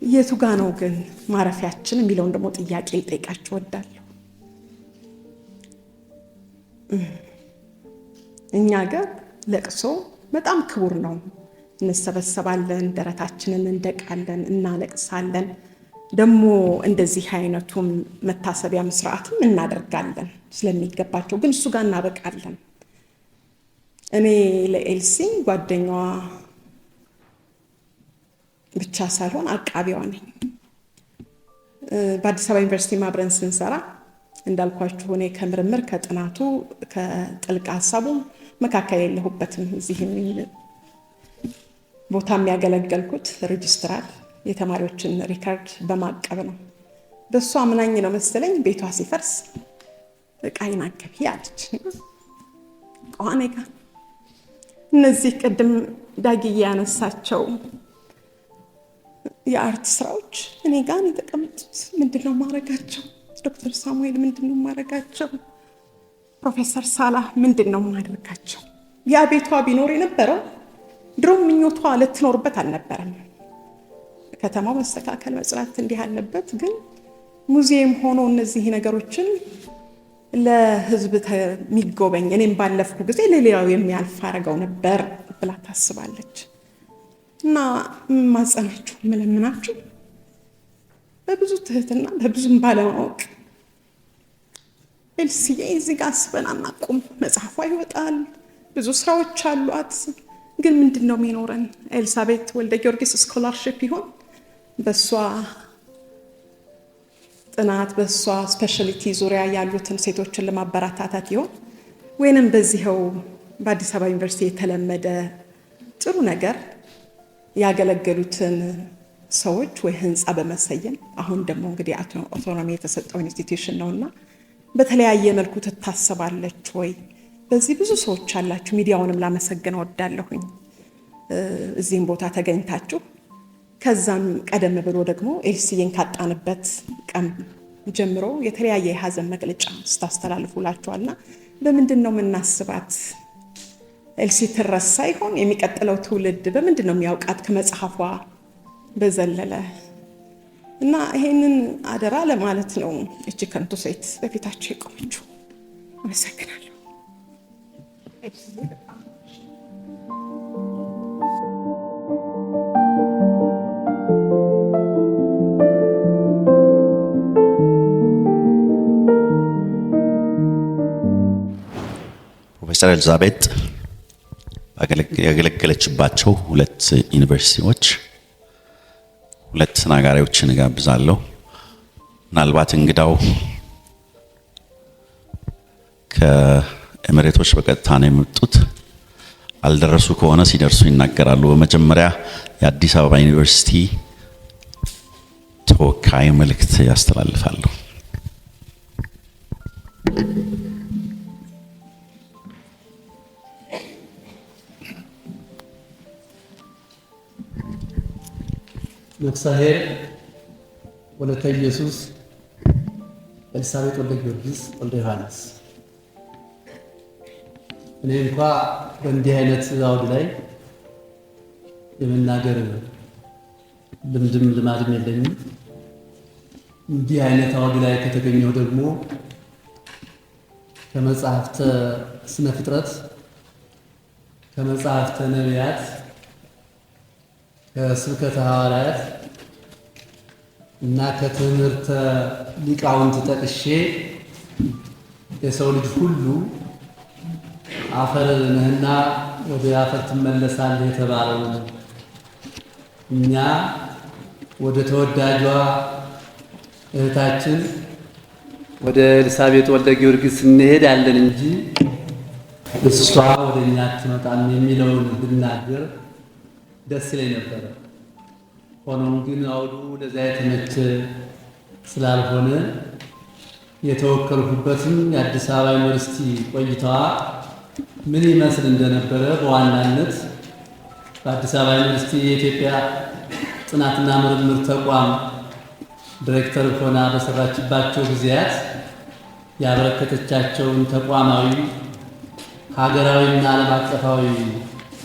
የቱ ጋ ነው ግን ማረፊያችን የሚለውን ደግሞ ጥያቄ ልጠይቃችሁ ወዳለሁ። እኛ ጋር ለቅሶ በጣም ክቡር ነው። እንሰበሰባለን፣ ደረታችንን እንደቃለን፣ እናለቅሳለን። ደግሞ እንደዚህ አይነቱም መታሰቢያ ስርዓትም እናደርጋለን ስለሚገባቸው፣ ግን እሱ ጋር እናበቃለን። እኔ ለኤልሲ ጓደኛዋ ብቻ ሳልሆን አቃቢዋ ነኝ። በአዲስ አበባ ዩኒቨርሲቲ ማብረን ስንሰራ እንዳልኳችሁ እኔ ከምርምር ከጥናቱ ከጥልቅ ሀሳቡ መካከል የለሁበትም። እዚህ ቦታ የሚያገለገልኩት ሬጅስትራር የተማሪዎችን ሪከርድ በማቀብ ነው። በእሷ አምናኝ ነው መሰለኝ ቤቷ ሲፈርስ ዕቃዬን አገቢ አለች። ቋኔ ጋር እነዚህ ቅድም ዳግዬ ያነሳቸው የአርት ስራዎች እኔ ጋር የተቀመጡት ምንድነው ማረጋቸው? ዶክተር ሳሙኤል ምንድነው ማረጋቸው? ፕሮፌሰር ሳላህ ምንድነው ማድረጋቸው? ያ ቤቷ ቢኖር የነበረው ድሮ ምኞቷ ልትኖርበት አልነበረም። ከተማው መስተካከል መጽዳት እንዲህ አለበት፣ ግን ሙዚየም ሆኖ እነዚህ ነገሮችን ለህዝብ የሚጎበኝ እኔም ባለፍኩ ጊዜ ለሌላው የሚያልፍ አረገው ነበር ብላ ታስባለች። እና ማጸናችሁ ምለምናችሁ በብዙ ትህትና በብዙም ባለማወቅ ኤልሲዬ እዚህ ጋር አስበን አናቁም። መጽሐፏ ይወጣል፣ ብዙ ስራዎች አሏት። ግን ምንድነው የሚኖረን? ኤልሳቤጥ ወልደ ጊዮርጊስ ስኮላርሺፕ ይሆን? በሷ ጥናት በሷ ስፔሻሊቲ ዙሪያ ያሉትን ሴቶችን ለማበረታታት ይሆን? ወይንም በዚህው በአዲስ አበባ ዩኒቨርሲቲ የተለመደ ጥሩ ነገር ያገለገሉትን ሰዎች ወይ ህንፃ በመሰየም አሁን ደግሞ እንግዲህ አውቶኖሚ የተሰጠው ኢንስቲትዩሽን ነውና በተለያየ መልኩ ትታሰባለች ወይ? በዚህ ብዙ ሰዎች አላችሁ። ሚዲያውንም ላመሰግን እወዳለሁኝ እዚህም ቦታ ተገኝታችሁ። ከዛም ቀደም ብሎ ደግሞ ኤልሲዬን ካጣንበት ቀን ጀምሮ የተለያየ የሀዘን መግለጫ ስታስተላልፉላችኋልና በምንድን ነው የምናስባት? ኤልሲ ትረሳ ይሆን? የሚቀጥለው ትውልድ በምንድን ነው የሚያውቃት ከመጽሐፏ በዘለለ? እና ይሄንን አደራ ለማለት ነው እቺ ከንቱ ሴት በፊታችሁ የቆመችው። አመሰግናለሁ። ፕሮፌሰር ኤልሳቤጥ ያገለገለችባቸው 2 ዩኒቨርሲቲዎች 2 ተናጋሪዎችን ጋብዛለሁ። ምናልባት እንግዳው ከኤሚሬቶች በቀጥታ ነው የመጡት። አልደረሱ ከሆነ ሲደርሱ ይናገራሉ። በመጀመሪያ የአዲስ አበባ ዩኒቨርሲቲ ተወካይ መልእክት ያስተላልፋሉ። እግዚአብሔር ወለተ ኢየሱስ ኤልሳቤጥ ወልደ ጊዮርጊስ ወልደ ዮሐንስ። እኔ እንኳ በእንዲህ አይነት አውድ ላይ የመናገር ልምድም ልማድም የለኝም። እንዲህ አይነት አውድ ላይ ከተገኘው ደግሞ ከመጽሐፍተ ስነ ፍጥረት፣ ከመጽሐፍተ ነቢያት፣ ከስብከተ ሐዋርያት እና ከትምህርተ ሊቃውንት ጠቅሼ የሰው ልጅ ሁሉ አፈር ነህና ወደ አፈር ትመለሳለህ የተባለው እኛ ወደ ተወዳጇ እህታችን ወደ ኤልሳቤጥ ወልደ ጊዮርጊስ እንሄዳለን እንጂ እሷ ወደ እኛ አትመጣም የሚለውን ብናገር ደስ ይለኝ ነበረ። ሆኖም ግን አውዱ ለዛ የተመቸ ስላልሆነ የተወከልኩበትም የአዲስ አበባ ዩኒቨርሲቲ ቆይታዋ ምን ይመስል እንደነበረ በዋናነት በአዲስ አበባ ዩኒቨርሲቲ የኢትዮጵያ ጥናትና ምርምር ተቋም ዲሬክተር ሆና በሰራችባቸው ጊዜያት ያበረከተቻቸውን ተቋማዊ ሀገራዊና ዓለም አቀፋዊ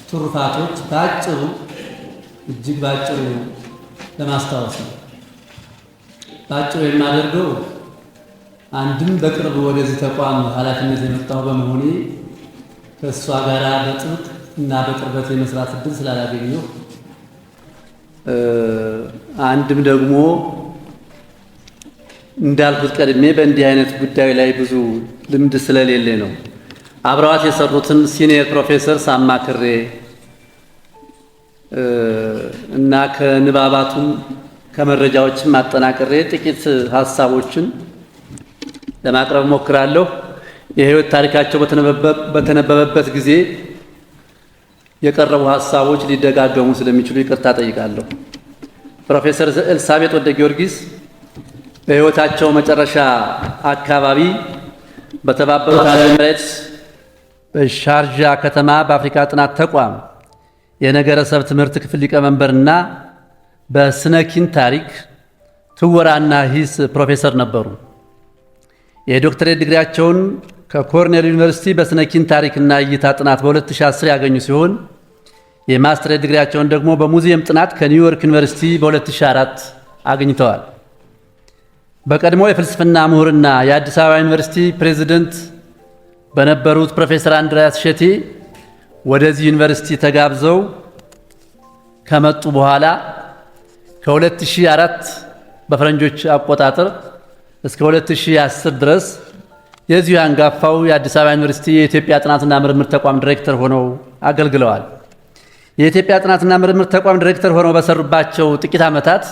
ትሩፋቶች ባጭሩ እጅግ ባጭሩ ለማስታወስ ነው። ባጭሩ የማደርገው አንድም በቅርብ ወደዚህ ተቋም ኃላፊነት የመጣሁ በመሆኔ ከእሷ ጋር በጥብቅ እና በቅርበት የመስራት እድል ስላላገኘሁ፣ አንድም ደግሞ እንዳልኩት ቀድሜ በእንዲህ አይነት ጉዳይ ላይ ብዙ ልምድ ስለሌለ ነው። አብረዋት የሰሩትን ሲኒየር ፕሮፌሰር ሳማክሬ እና ከንባባቱም ከመረጃዎችም አጠናቅሬ ጥቂት ሀሳቦችን ለማቅረብ ሞክራለሁ። የህይወት ታሪካቸው በተነበበበት ጊዜ የቀረቡ ሀሳቦች ሊደጋገሙ ስለሚችሉ ይቅርታ ጠይቃለሁ። ፕሮፌሰር ኤልሳቤጥ ወልደ ጊዮርጊስ በህይወታቸው መጨረሻ አካባቢ በተባበሩት አረብ ኤሚሬትስ በሻርጃ ከተማ በአፍሪካ ጥናት ተቋም የነገረሰብ ትምህርት ክፍል ሊቀመንበርና በስነ ኪን ታሪክ ትወራና ሂስ ፕሮፌሰር ነበሩ። የዶክተሬት ዲግሪያቸውን ከኮርኔል ዩኒቨርሲቲ በስነ ኪን ታሪክና እይታ ጥናት በ2010 ያገኙ ሲሆን የማስተሬት ዲግሪያቸውን ደግሞ በሙዚየም ጥናት ከኒውዮርክ ዩኒቨርሲቲ በ2004 አግኝተዋል። በቀድሞ የፍልስፍና ምሁርና የአዲስ አበባ ዩኒቨርሲቲ ፕሬዝደንት በነበሩት ፕሮፌሰር አንድሪያስ እሸቴ ወደዚህ ዩኒቨርሲቲ ተጋብዘው ከመጡ በኋላ ከ2004 በፈረንጆች አቆጣጠር እስከ 2010 ድረስ የዚሁ አንጋፋው የአዲስ አበባ ዩኒቨርሲቲ የኢትዮጵያ ጥናትና ምርምር ተቋም ዲሬክተር ሆነው አገልግለዋል። የኢትዮጵያ ጥናትና ምርምር ተቋም ዲሬክተር ሆነው በሰሩባቸው ጥቂት ዓመታት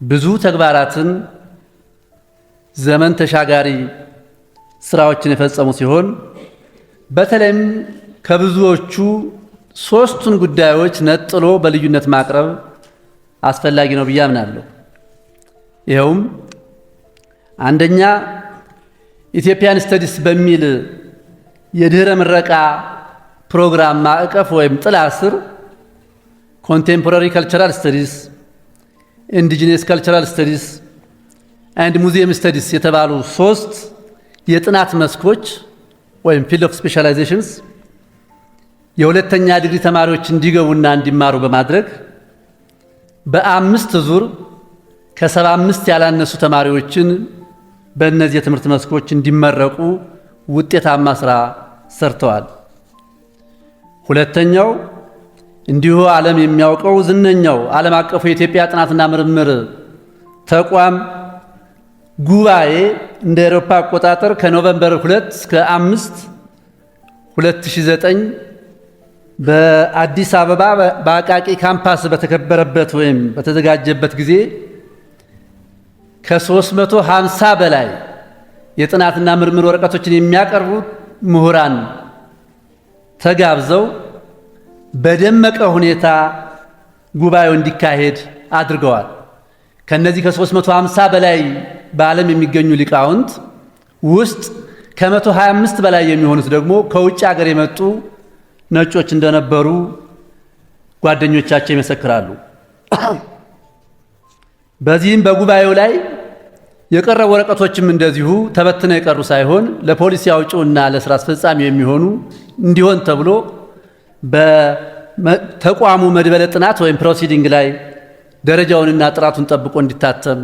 ብዙ ተግባራትን፣ ዘመን ተሻጋሪ ስራዎችን የፈጸሙ ሲሆን በተለይም ከብዙዎቹ ሶስቱን ጉዳዮች ነጥሎ በልዩነት ማቅረብ አስፈላጊ ነው ብዬ አምናለሁ። ይኸውም አንደኛ ኢትዮጵያን ስተዲስ በሚል የድህረ ምረቃ ፕሮግራም ማዕቀፍ ወይም ጥላ ስር ኮንቴምፖራሪ ካልቸራል ስተዲስ፣ ኢንዲጂነስ ካልቸራል ስተዲስ ኤንድ ሙዚየም ስተዲስ የተባሉ ሶስት የጥናት መስኮች ወይም ፊልድ ኦፍ ስፔሻላይዜሽንስ የሁለተኛ ዲግሪ ተማሪዎች እንዲገቡና እንዲማሩ በማድረግ በ5 ዙር ከ75 ያላነሱ ተማሪዎችን በእነዚህ የትምህርት መስኮች እንዲመረቁ ውጤታማ ስራ ሰርተዋል። ሁለተኛው እንዲሁ ዓለም የሚያውቀው ዝነኛው ዓለም አቀፉ የኢትዮጵያ ጥናትና ምርምር ተቋም ጉባኤ እንደ አውሮፓ አቆጣጠር ከኖቬምበር 2 እስከ 5 2009 በአዲስ አበባ በአቃቂ ካምፓስ በተከበረበት ወይም በተዘጋጀበት ጊዜ ከ350 በላይ የጥናትና ምርምር ወረቀቶችን የሚያቀርቡ ምሁራን ተጋብዘው በደመቀ ሁኔታ ጉባኤው እንዲካሄድ አድርገዋል። ከነዚህ ከ350 በላይ በዓለም የሚገኙ ሊቃውንት ውስጥ ከ125 በላይ የሚሆኑት ደግሞ ከውጭ ሀገር የመጡ ነጮች እንደነበሩ ጓደኞቻቸው ይመሰክራሉ። በዚህም በጉባኤው ላይ የቀረቡ ወረቀቶችም እንደዚሁ ተበትነው የቀሩ ሳይሆን ለፖሊሲ አውጪውና ለስራ አስፈጻሚ የሚሆኑ እንዲሆን ተብሎ በተቋሙ መድበለ ጥናት ወይም ፕሮሲዲንግ ላይ ደረጃውንና ጥራቱን ጠብቆ እንዲታተም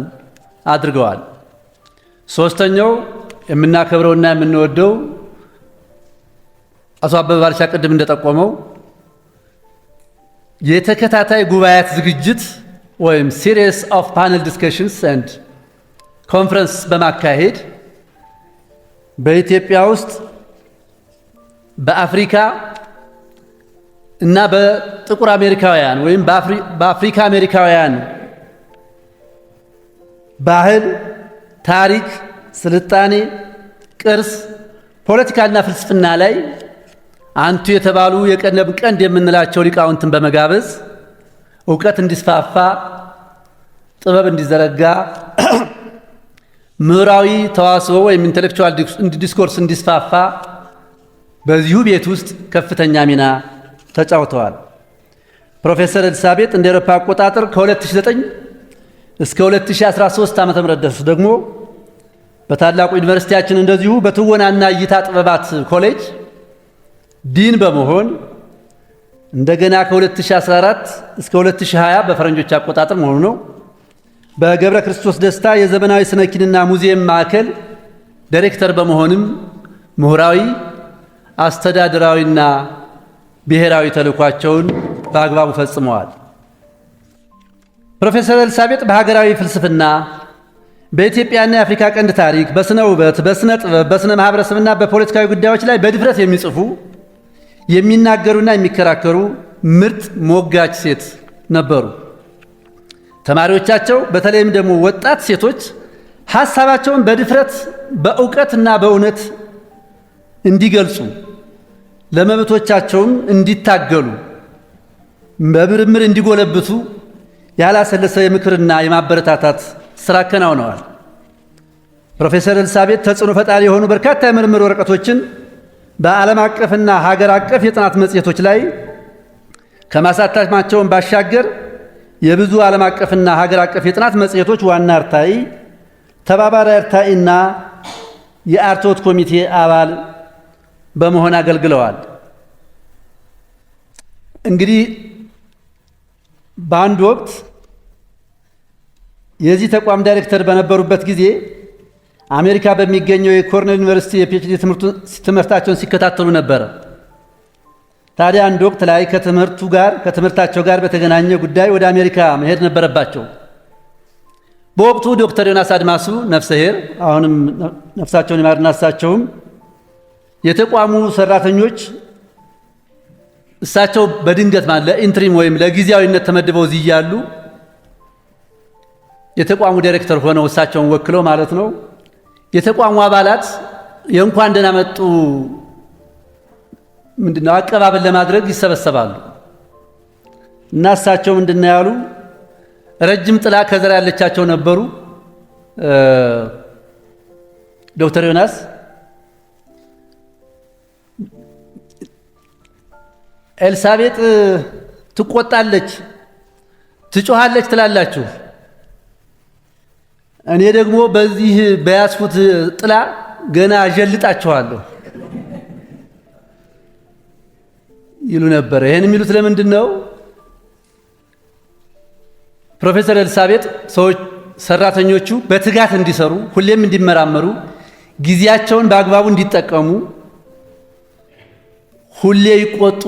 አድርገዋል። ሶስተኛው የምናከብረውና የምንወደው አቶ አበበ ባልቻ ቅድም እንደጠቆመው የተከታታይ ጉባኤያት ዝግጅት ወይም ሲሪስ ኦፍ ፓነል ዲስከሽንስ ኤንድ ኮንፈረንስ በማካሄድ በኢትዮጵያ ውስጥ በአፍሪካ እና በጥቁር አሜሪካውያን ወይም በአፍሪካ አሜሪካውያን ባህል፣ ታሪክ፣ ስልጣኔ፣ ቅርስ፣ ፖለቲካና ፍልስፍና ላይ አንቱ የተባሉ የቀደም ቀንድ የምንላቸው ሊቃውንትን በመጋበዝ እውቀት እንዲስፋፋ፣ ጥበብ እንዲዘረጋ፣ ምሁራዊ ተዋስኦ ወይም ኢንተሌክቹዋል ዲስኮርስ እንዲስፋፋ በዚሁ ቤት ውስጥ ከፍተኛ ሚና ተጫውተዋል። ፕሮፌሰር ኤልሳቤጥ እንደ አውሮፓ አቆጣጠር ከ2009 እስከ 2013 ዓ.ም ድረስ ደግሞ በታላቁ ዩኒቨርሲቲያችን እንደዚሁ በትወናና እይታ ጥበባት ኮሌጅ ዲን በመሆን እንደገና ከ2014 እስከ 2020 በፈረንጆች አቆጣጠር መሆኑ ነው በገብረ ክርስቶስ ደስታ የዘመናዊ ስነ ኪንና ሙዚየም ማዕከል ዳይሬክተር በመሆንም ምሁራዊ፣ አስተዳደራዊና ብሔራዊ ተልዕኳቸውን በአግባቡ ፈጽመዋል። ፕሮፌሰር ኤልሳቤጥ በሀገራዊ ፍልስፍና፣ በኢትዮጵያና የአፍሪካ ቀንድ ታሪክ፣ በስነ ውበት፣ በስነ ጥበብ፣ በስነ ማህበረሰብና በፖለቲካዊ ጉዳዮች ላይ በድፍረት የሚጽፉ የሚናገሩና የሚከራከሩ ምርጥ ሞጋች ሴት ነበሩ። ተማሪዎቻቸው በተለይም ደግሞ ወጣት ሴቶች ሐሳባቸውን በድፍረት በእውቀትና በእውነት እንዲገልጹ ለመብቶቻቸውም እንዲታገሉ በምርምር እንዲጎለብቱ ያላሰለሰ የምክርና የማበረታታት ስራ አከናውነዋል። ፕሮፌሰር ኤልሳቤጥ ተጽዕኖ ፈጣሪ የሆኑ በርካታ የምርምር ወረቀቶችን በዓለም አቀፍና ሀገር አቀፍ የጥናት መጽሔቶች ላይ ከማሳተማቸውን ባሻገር የብዙ ዓለም አቀፍና ሀገር አቀፍ የጥናት መጽሔቶች ዋና አርታኢ፣ ተባባሪ አርታኢና የአርትዖት ኮሚቴ አባል በመሆን አገልግለዋል። እንግዲህ በአንድ ወቅት የዚህ ተቋም ዳይሬክተር በነበሩበት ጊዜ አሜሪካ በሚገኘው የኮርኔል ዩኒቨርሲቲ የፒኤችዲ ትምህርታቸውን ሲከታተሉ ነበር። ታዲያ አንድ ወቅት ላይ ከትምህርታቸው ጋር በተገናኘ ጉዳይ ወደ አሜሪካ መሄድ ነበረባቸው። በወቅቱ ዶክተር ዮናስ አድማሱ ነፍሰሄር አሁንም ነፍሳቸውን ይማርና እሳቸውም የተቋሙ ሰራተኞች እሳቸው በድንገት ማለት ለኢንትሪም ወይም ለጊዜያዊነት ተመድበው እዚህ ያሉ የተቋሙ ዳይሬክተር ሆነው እሳቸውን ወክለው ማለት ነው የተቋሙ አባላት የእንኳን ደህና መጡ ምንድነው አቀባበል ለማድረግ ይሰበሰባሉ እና እሳቸው ምንድነው ያሉ ረጅም ጥላ ከዘራ ያለቻቸው ነበሩ። ዶክተር ዮናስ ኤልሳቤጥ ትቆጣለች፣ ትጮሃለች ትላላችሁ፣ እኔ ደግሞ በዚህ በያስፉት ጥላ ገና አጀልጣችኋለሁ ይሉ ነበር። ይሄን የሚሉት ለምንድን ነው? ፕሮፌሰር ኤልሳቤጥ ሰራተኞቹ በትጋት እንዲሰሩ፣ ሁሌም እንዲመራመሩ፣ ጊዜያቸውን በአግባቡ እንዲጠቀሙ ሁሌ ይቆጡ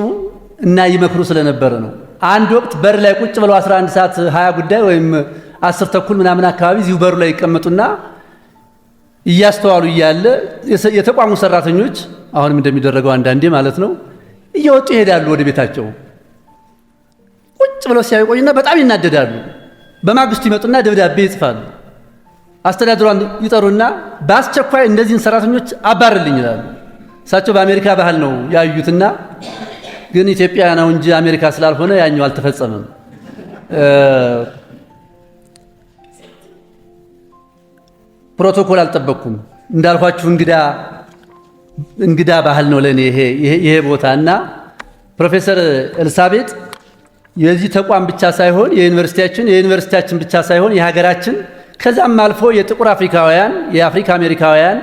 እና ይመክሩ ስለነበረ ነው። አንድ ወቅት በር ላይ ቁጭ ብለው 11 ሰዓት 20 ጉዳይ ወይም 10 ተኩል ምናምን አካባቢ እዚሁ በሩ ላይ ይቀመጡና እያስተዋሉ እያለ የተቋሙ ሰራተኞች አሁንም እንደሚደረገው አንዳንዴ ማለት ነው እየወጡ ይሄዳሉ ወደ ቤታቸው። ቁጭ ብለው ሲያዩ ቆይና በጣም ይናደዳሉ። በማግስቱ ይመጡና ደብዳቤ ይጽፋሉ። አስተዳድሯን ይጠሩና በአስቸኳይ እነዚህን ሰራተኞች አባርልኝ ይላሉ። እሳቸው በአሜሪካ ባህል ነው ያዩትና ግን ኢትዮጵያ ነው እንጂ አሜሪካ ስላልሆነ ያኛው አልተፈጸመም። ፕሮቶኮል አልጠበቅኩም እንዳልኳችሁ እንግዳ ባህል ነው ለኔ ይሄ ቦታና ፕሮፌሰር ኤልሳቤጥ የዚህ ተቋም ብቻ ሳይሆን የዩኒቨርሲቲያችን ብቻ ሳይሆን የሀገራችን ከዛም አልፎ የጥቁር አፍሪካውያን የአፍሪካ አሜሪካውያን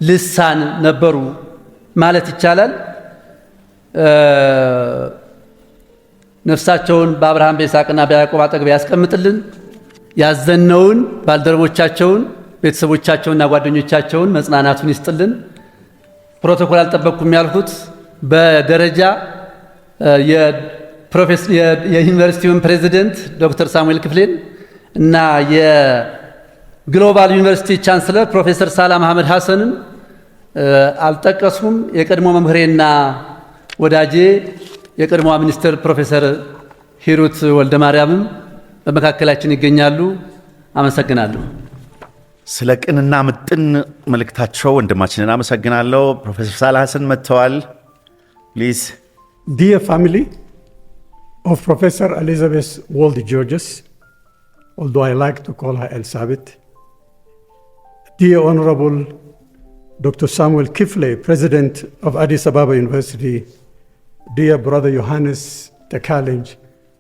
ልሳን ነበሩ ማለት ይቻላል። ነፍሳቸውን በአብርሃም በይስሐቅና በያዕቆብ አጠገብ ያስቀምጥልን። ያዘነውን ባልደረቦቻቸውን ቤተሰቦቻቸውንና ጓደኞቻቸውን መጽናናቱን ይስጥልን። ፕሮቶኮል አልጠበቅኩም ያልኩት በደረጃ የዩኒቨርሲቲውን ፕሬዚደንት ዶክተር ሳሙኤል ክፍሌን እና የግሎባል ዩኒቨርሲቲ ቻንስለር ፕሮፌሰር ሳላም አህመድ ሐሰንን አልጠቀሱም። የቀድሞ መምህሬና ወዳጄ የቀድሞዋ ሚኒስትር ፕሮፌሰር ሂሩት ወልደማርያምም በመካከላችን ይገኛሉ። አመሰግናለሁ። ስለ ቅንና ምጥን መልእክታቸው ወንድማችንን አመሰግናለሁ። ፕሮፌሰር ሳላህ ሐሰን መጥተዋል። ፕሊዝ። Dear family of Professor Elizabeth Waldy Georges, although I like to call her Elsabet, dear Honorable Dr. Samuel Kifle, President of Addis Ababa University, dear Brother Johannes Tekalej,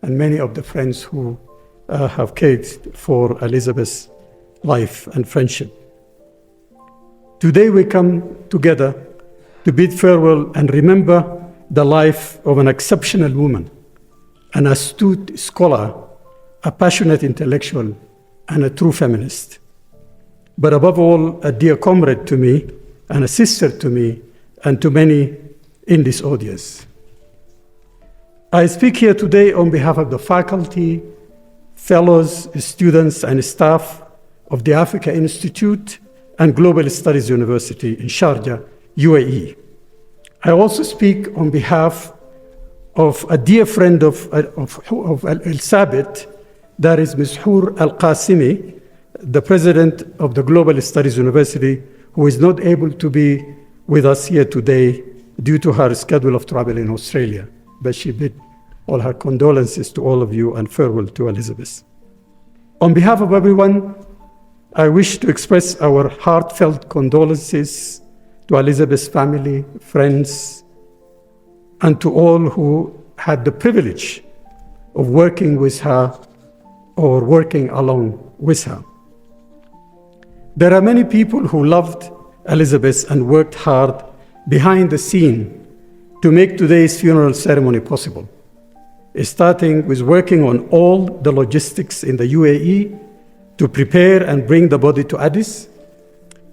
and many of the friends who have cared for Elizabeth's life and friendship. Today we come together to bid farewell and remember the life of an exceptional woman, an astute scholar, a passionate intellectual, and a true feminist. But above all, a dear comrade to me, and a sister to me, and to many in this audience. I speak here today on behalf of the faculty, fellows, students, and staff of the Africa Institute and Global Studies University in Sharjah, UAE. I also speak on behalf of a dear friend of Elsabet, that is Ms. Hour Al-Qasimi, the president of the Global Studies University, who is not able to be with us here today due to her schedule of travel in Australia. But she bid all her condolences to all of you and farewell to Elizabeth. On behalf of everyone I wish to express our heartfelt condolences to Elizabeth's family, friends, and to all who had the privilege of working with her or working along with her. There are many people who loved Elizabeth and worked hard behind the scene to make today's funeral ceremony possible, starting with working on all the logistics in the UAE to prepare and bring the body to Addis,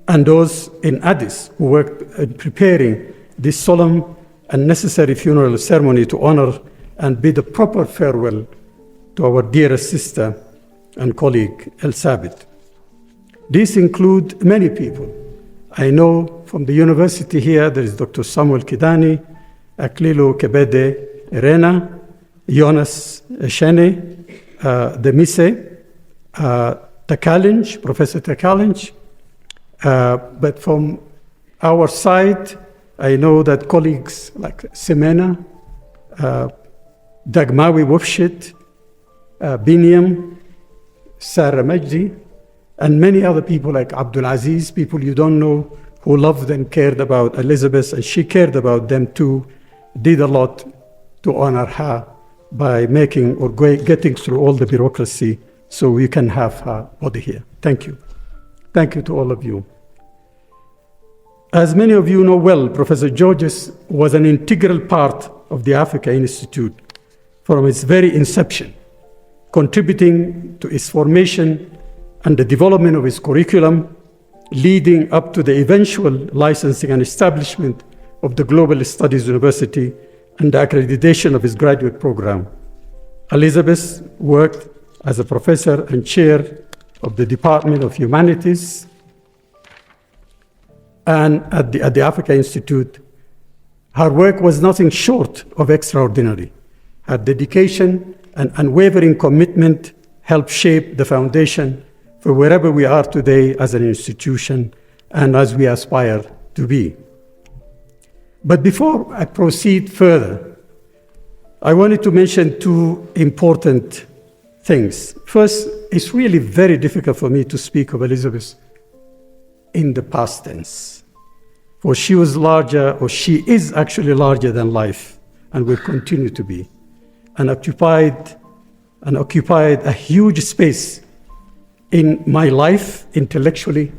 and those in Addis who worked in preparing this solemn and necessary funeral ceremony to honor and bid a proper farewell to our dearest sister and colleague, El Sabit. These include many people. I know from the university here, there is Dr. Samuel Kidani, Aklilu Kebede Irena, Jonas Shene, Demise, Takalinj, Professor Takalinj. But from our side, I know that colleagues like Semena, Dagmawi Wofshit, Biniam, Sarah Majdi, and many other people like Abdul Aziz, people you don't know, who loved and cared about Elizabeth, and she cared about them too, did a lot to honor her by making or getting through all the bureaucracy so we can have her body here. Thank you. Thank you to all of you. As many of you know well, Professor Georges was an integral part of the Africa Institute from its very inception, contributing to its formation and the development of its curriculum, leading up to the eventual licensing and establishment of the Global Studies University and the accreditation of its graduate program. Elizabeth worked as a professor and chair of the Department of Humanities and at the Africa Institute. Her work was nothing short of extraordinary. Her dedication and unwavering commitment helped shape the foundation for wherever we are today as an institution and as we aspire to be. But before I proceed further, I wanted to mention two important things. First, it's really very difficult for me to speak of Elizabeth in the past tense, for she was larger, or she is actually larger than life, and will continue to be, and occupied a huge space in my life, intellectually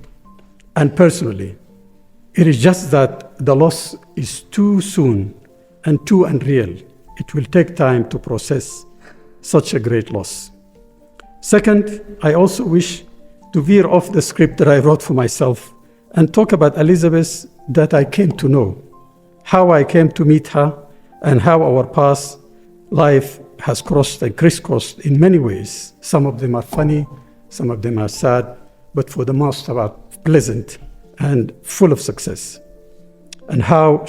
and personally. It is just that the loss is too soon and too unreal. It will take time to process such a great loss. Second, I also wish to veer off the script that I wrote for myself and talk about Elizabeth that I came to know, how I came to meet her, and how our past life has crossed and crisscrossed in many ways. Some of them are funny, some of them are sad, but for the most part, pleasant and full of success. And how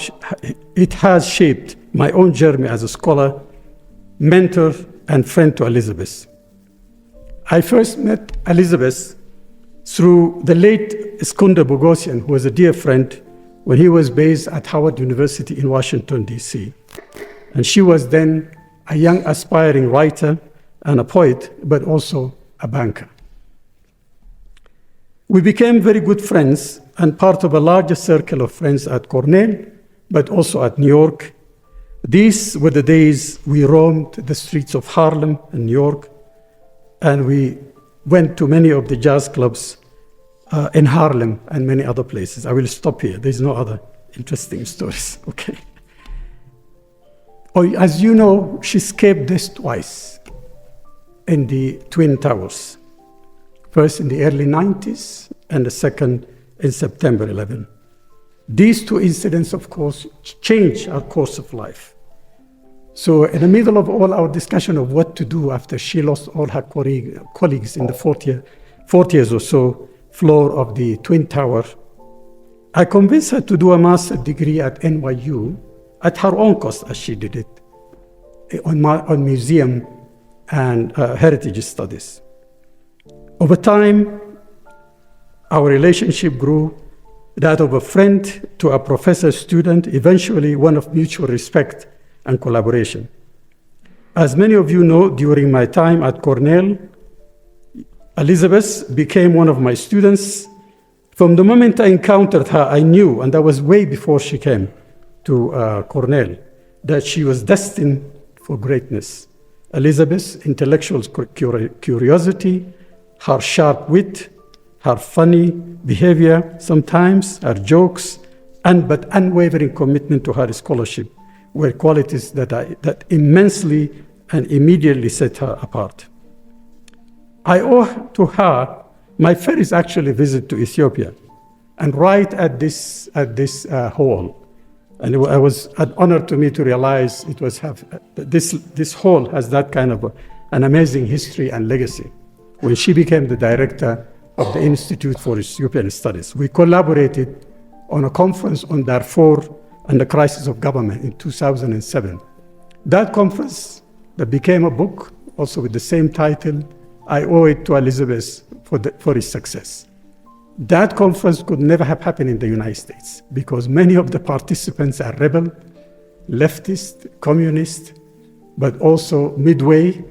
it has shaped my own journey as a scholar, mentor, and friend to Elizabeth. I first met Elizabeth through the late Skunda Bogosian, who was a dear friend when he was based at Howard University in Washington, D.C. And she was then a young aspiring writer and a poet, but also a banker. We became very good friends and part of a larger circle of friends at Cornell, but also at New York. These were the days we roamed the streets of Harlem and New York, and we went to many of the jazz clubs in Harlem and many other places. I will stop here. There's no other interesting stories, okay? As you know, she escaped death twice in the Twin Towers. First in the early 90s, and the second in September 11. These two incidents, of course, changed our course of life. So in the middle of all our discussion of what to do after she lost all her colleagues in the 40th or so floor of the Twin Tower, I convinced her to do a master's degree at NYU at her own cost, as she did it, on museum and heritage studies. Over time, our relationship grew, that of a friend to a professor-student, eventually one of mutual respect and collaboration. As many of you know, during my time at Cornell, Elizabeth became one of my students. From the moment I encountered her, I knew, and that was way before she came to Cornell, that she was destined for greatness. Elizabeth's intellectual curiosity, her sharp wit, her funny behavior sometimes, her jokes, but unwavering commitment to her scholarship were qualities that immensely and immediately set her apart. I owe to her my first actually visit to Ethiopia, and right at this hall. And it was an honor to me to realize this hall has that kind of an amazing history and legacy. When she became the director of the Institute for Ethiopian Studies, we collaborated on a conference on Darfur and the crisis of government in 2007. That conference that became a book, also with the same title, I owe it to Elizabeth for its success. That conference could never have happened in the United States because many of the participants are rebel, leftist, communist, but also midway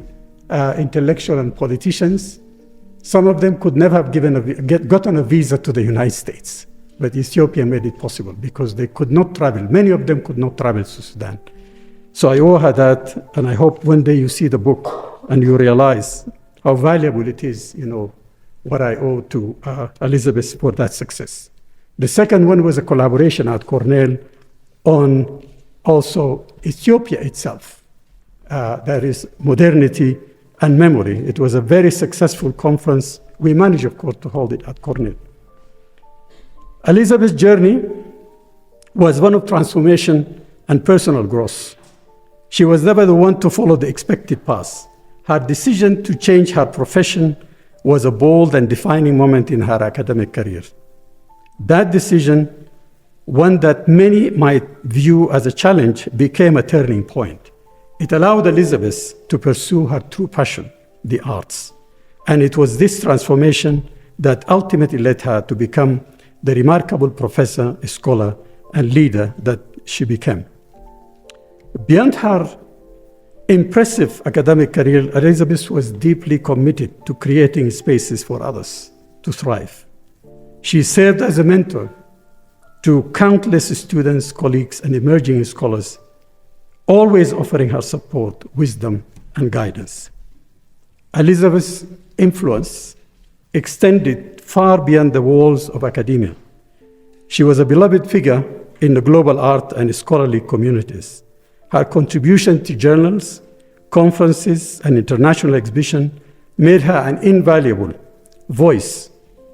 intellectual and politicians. Some of them could never have gotten a visa to the United States, but Ethiopia made it possible because they could not travel. Many of them could not travel to Sudan. So I owe her that, and I hope one day you see the book and you realize how valuable it is, what I owe to Elizabeth for that success. The second one was a collaboration at Cornell on also Ethiopia itself. That is modernity and memory. It was a very successful conference. We managed, of course, to hold it at Cornell. Elizabeth's journey was one of transformation and personal growth. She was never the one to follow the expected path. Her decision to change her profession was a bold and defining moment in her academic career. That decision, one that many might view as a challenge, became a turning point. It allowed Elizabeth to pursue her true passion, the arts. And it was this transformation that ultimately led her to become the remarkable professor, scholar, and leader that she became. Beyond her impressive academic career, Elizabeth was deeply committed to creating spaces for others to thrive. She served as a mentor to countless students, colleagues, and emerging scholars, always offering her support, wisdom, and guidance. Elizabeth's influence extended far beyond the walls of academia. She was a beloved figure in the global art and scholarly communities. Her contribution to journals, conferences, and international exhibitions made her an invaluable voice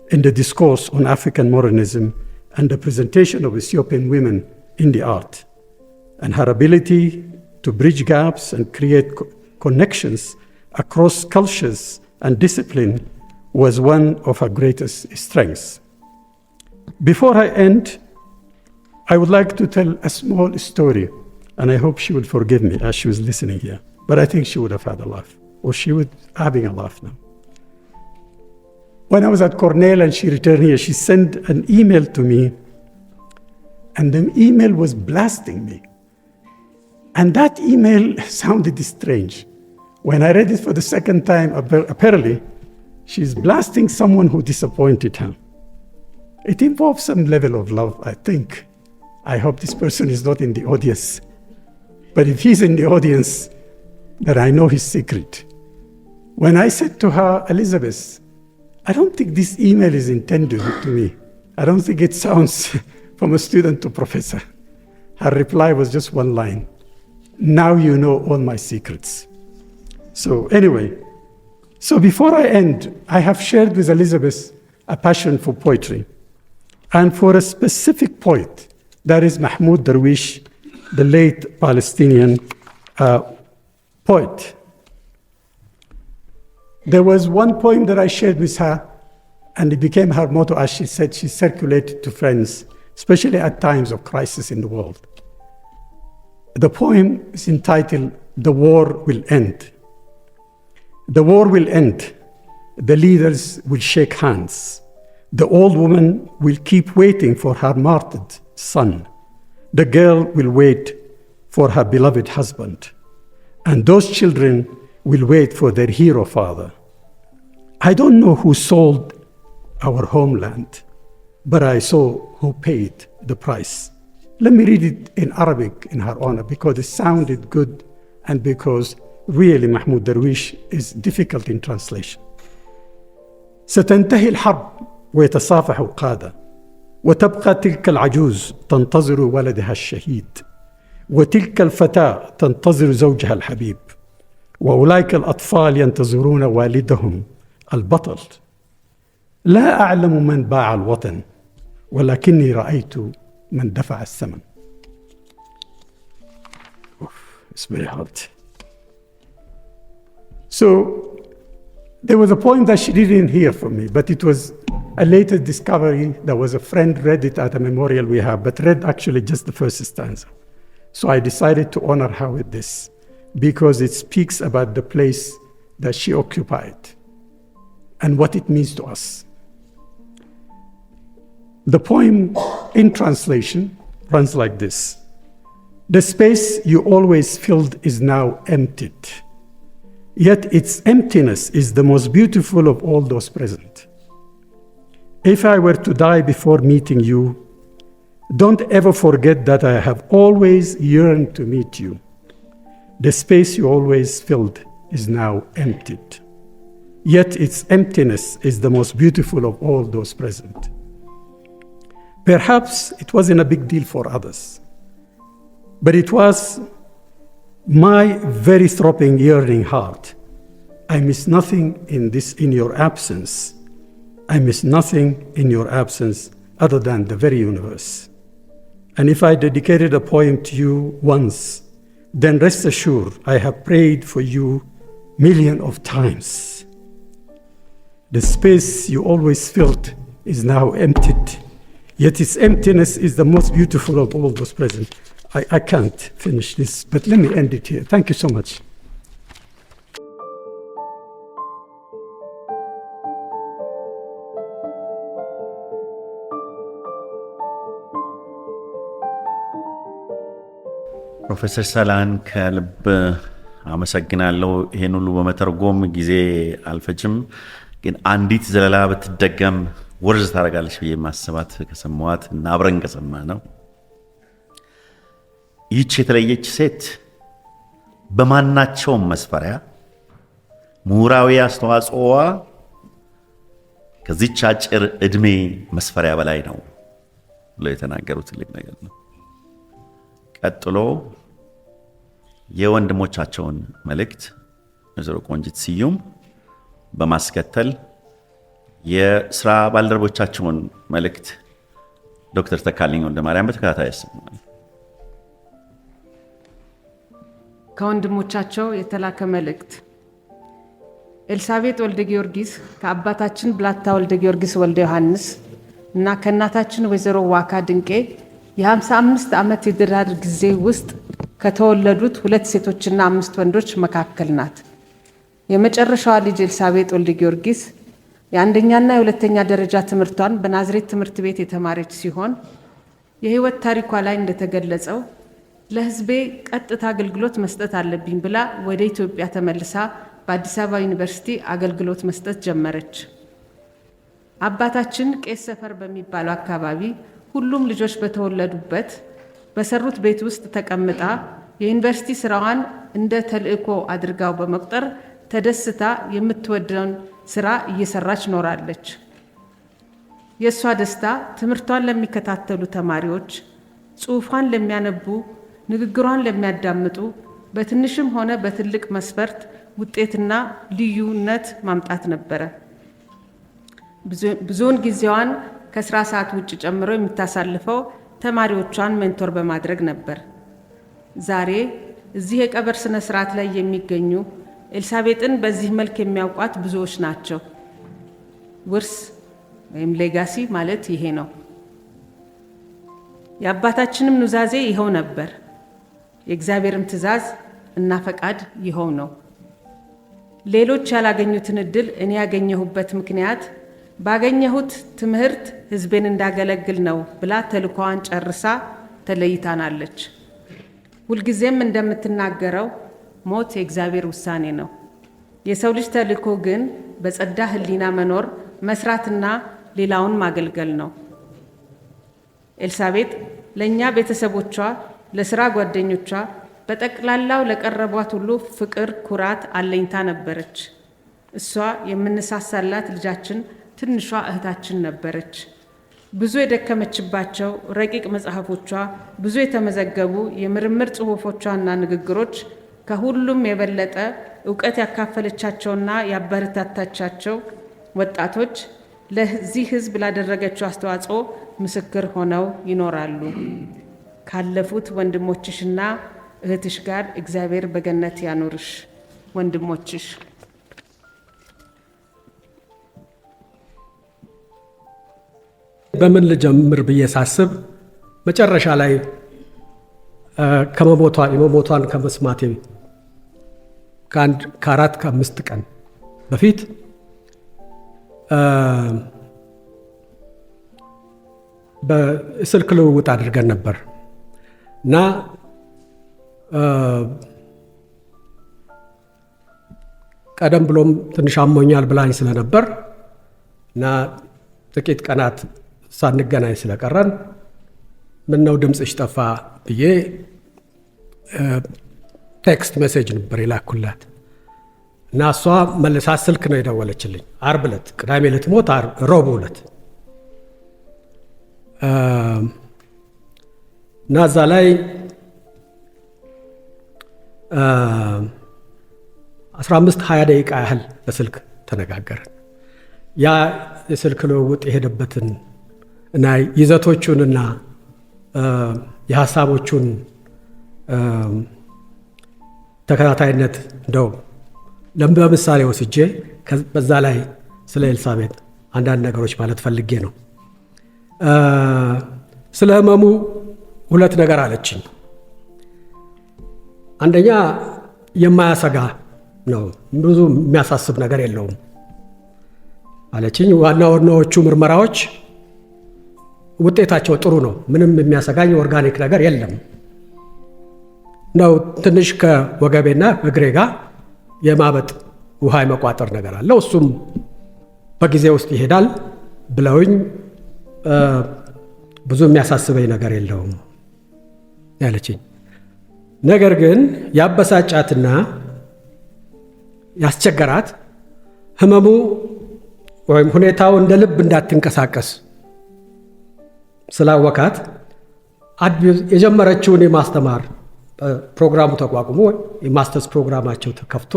in the discourse on African modernism and the presentation of Ethiopian women in the art. And her ability to bridge gaps and create connections across cultures and discipline was one of her greatest strengths. Before I end, I would like to tell a small story, and I hope she would forgive me as she was listening here. But I think she would have had a laugh, or she would having a laugh now. When I was at Cornell and she returned here, she sent an email to me, and the email was blasting me. And that email sounded strange. When I read it for the second time, apparently, she's blasting someone who disappointed her. It involves some level of love, I think. I hope this person is not in the audience. But if he's in the audience, then I know his secret. When I said to her, Elizabeth, I don't think this email is intended to me. I don't think it sounds from a student to professor. Her reply was just one line. Now you know all my secrets. So anyway, before I end, I have shared with Elizabeth a passion for poetry and for a specific poet, that is Mahmoud Darwish, the late Palestinian poet. There was one poem that I shared with her, and it became her motto, as she said. She circulated to friends, especially at times of crisis in the world. The poem is entitled, "The War Will End." The war will end. The leaders will shake hands. The old woman will keep waiting for her martyred son. The girl will wait for her beloved husband. And those children will wait for their hero father. I don't know who sold our homeland, but I saw who paid the price. Let me read it in Arabic in her honor because it sounded good and because really Mahmoud Darwish is difficult in translation. ستنتهي الحرب ويتصافح القادة وتبقى تلك العجوز تنتظر ولدها الشهيد وتلك الفتاة تنتظر زوجها الحبيب وأولئك الأطفال ينتظرون والدهم البطل. لا أعلم من باع الوطن ولكني رأيت من دفع الثمن. It's very hard. So there was a poem that she didn't hear from me, but it was a later discovery. There was a friend read it at a memorial we have, but read actually just the first stanza. So I decided to honor her with this because it speaks about the place that she occupied and what it means to us. The poem in translation runs like this. The space you always filled is now emptied, yet its emptiness is the most beautiful of all those present. If I were to die before meeting you, don't ever forget that I have always yearned to meet you. The space you always filled is now emptied, yet its emptiness is the most beautiful of all those present. Perhaps it wasn't a big deal for others, but it was my very throbbing, yearning heart. I miss nothing in your absence. I miss nothing in your absence other than the very universe. And if I dedicated a poem to you once, then rest assured I have prayed for you millions of times. The space you always filled is now emptied, yet its emptiness is the most beautiful of all those present. I can't finish this, but let me end it here. Thank you so much. ፕሮፌሰር ሳላን ከልብ አመሰግናለሁ። ይሄን ሁሉ በመተርጎም ጊዜ አልፈጅም፣ ግን አንዲት ዘለላ ብትደገም ወርዝ ታረጋለች ብዬ ማስባት ከሰማዋት እና አብረን ከሰማ ነው። ይህች የተለየች ሴት በማናቸውም መስፈሪያ ምሁራዊ አስተዋጽኦዋ ከዚች አጭር እድሜ መስፈሪያ በላይ ነው ብለው የተናገሩት ትልቅ ነገር ነው። ቀጥሎ የወንድሞቻቸውን መልእክት ወይዘሮ ቆንጂት ስዩም በማስከተል የስራ ባልደረቦቻቸውን መልእክት ዶክተር ተካልኝ ወልደማርያም በተከታታይ ያሰማሉ። ከወንድሞቻቸው የተላከ መልእክት። ኤልሳቤጥ ወልደ ጊዮርጊስ ከአባታችን ብላታ ወልደ ጊዮርጊስ ወልደ ዮሐንስ እና ከእናታችን ወይዘሮ ዋካ ድንቄ የ55 ዓመት የትዳር ጊዜ ውስጥ ከተወለዱት 2 ሴቶችና 5 ወንዶች መካከል ናት። የመጨረሻዋ ልጅ ኤልሳቤጥ ወልደ ጊዮርጊስ የአንደኛና የሁለተኛ ደረጃ ትምህርቷን በናዝሬት ትምህርት ቤት የተማረች ሲሆን የህይወት ታሪኳ ላይ እንደተገለጸው ለህዝቤ ቀጥታ አገልግሎት መስጠት አለብኝ ብላ ወደ ኢትዮጵያ ተመልሳ በአዲስ አበባ ዩኒቨርሲቲ አገልግሎት መስጠት ጀመረች። አባታችን ቄስ ሰፈር በሚባለው አካባቢ ሁሉም ልጆች በተወለዱበት በሰሩት ቤት ውስጥ ተቀምጣ የዩኒቨርሲቲ ስራዋን እንደ ተልእኮ አድርጋው በመቁጠር ተደስታ የምትወደውን ስራ እየሰራች ኖራለች። የሷ ደስታ ትምህርቷን ለሚከታተሉ ተማሪዎች፣ ጽሑፏን ለሚያነቡ፣ ንግግሯን ለሚያዳምጡ በትንሽም ሆነ በትልቅ መስፈርት ውጤትና ልዩነት ማምጣት ነበረ። ብዙውን ጊዜዋን ከስራ ሰዓት ውጭ ጨምሮ የምታሳልፈው ተማሪዎቿን ሜንቶር በማድረግ ነበር። ዛሬ እዚህ የቀብር ስነ ስርዓት ላይ የሚገኙ ኤልሳቤጥን በዚህ መልክ የሚያውቋት ብዙዎች ናቸው። ውርስ ወይም ሌጋሲ ማለት ይሄ ነው። የአባታችንም ኑዛዜ ይኸው ነበር። የእግዚአብሔርም ትእዛዝ እና ፈቃድ ይኸው ነው። ሌሎች ያላገኙትን እድል እኔ ያገኘሁበት ምክንያት ባገኘሁት ትምህርት ህዝቤን እንዳገለግል ነው ብላ ተልኳዋን ጨርሳ ተለይታናለች። ሁልጊዜም እንደምትናገረው ሞት የእግዚአብሔር ውሳኔ ነው። የሰው ልጅ ተልእኮ ግን በጸዳ ሕሊና መኖር፣ መስራትና ሌላውን ማገልገል ነው። ኤልሳቤጥ ለእኛ ቤተሰቦቿ፣ ለሥራ ጓደኞቿ፣ በጠቅላላው ለቀረቧት ሁሉ ፍቅር፣ ኩራት፣ አለኝታ ነበረች። እሷ የምንሳሳላት ልጃችን፣ ትንሿ እህታችን ነበረች። ብዙ የደከመችባቸው ረቂቅ መጽሐፎቿ፣ ብዙ የተመዘገቡ የምርምር ጽሑፎቿና ንግግሮች፣ ከሁሉም የበለጠ እውቀት ያካፈለቻቸውና ያበረታታቻቸው ወጣቶች ለዚህ ሕዝብ ላደረገችው አስተዋጽኦ ምስክር ሆነው ይኖራሉ። ካለፉት ወንድሞችሽና እህትሽ ጋር እግዚአብሔር በገነት ያኖርሽ። ወንድሞችሽ በምን ልጀምር ብዬ ሳስብ መጨረሻ ላይ የመሞቷን ከመስማቴ ከአራት ከአምስት ቀን በፊት በስልክ ልውውጥ አድርገን ነበር እና ቀደም ብሎም ትንሽ አሞኛል ብላኝ ስለነበር እና ጥቂት ቀናት ሳንገናኝ ስለቀረን ምነው ድምፅሽ ጠፋ ብዬ ቴክስት ሜሴጅ ነበር የላኩላት እና እሷ መልሳ ስልክ ነው የደወለችልኝ። ዓርብ ዕለት፣ ቅዳሜ ልትሞት ረቡዕ ዕለት እና እዛ ላይ 15-20 ደቂቃ ያህል በስልክ ተነጋገርን። ያ የስልክ ልውውጥ የሄደበትን እና ይዘቶቹንና የሀሳቦቹን ተከታታይነት እንደው በምሳሌ ወስጄ በዛ ላይ ስለ ኤልሳቤጥ አንዳንድ ነገሮች ማለት ፈልጌ ነው። ስለ ህመሙ ሁለት ነገር አለችኝ። አንደኛ የማያሰጋ ነው፣ ብዙ የሚያሳስብ ነገር የለውም አለችኝ። ዋናዎቹ ምርመራዎች ውጤታቸው ጥሩ ነው፣ ምንም የሚያሰጋኝ ኦርጋኒክ ነገር የለም ነው። ትንሽ ከወገቤና እግሬ ጋር የማበጥ ውሃ የመቋጠር ነገር አለው፣ እሱም በጊዜ ውስጥ ይሄዳል ብለውኝ ብዙ የሚያሳስበኝ ነገር የለውም ያለችኝ። ነገር ግን ያበሳጫትና ያስቸገራት ህመሙ ወይም ሁኔታው እንደ ልብ እንዳትንቀሳቀስ ስላወካት የጀመረችውን የማስተማር ፕሮግራሙ ተቋቁሞ የማስተርስ ፕሮግራማቸው ተከፍቶ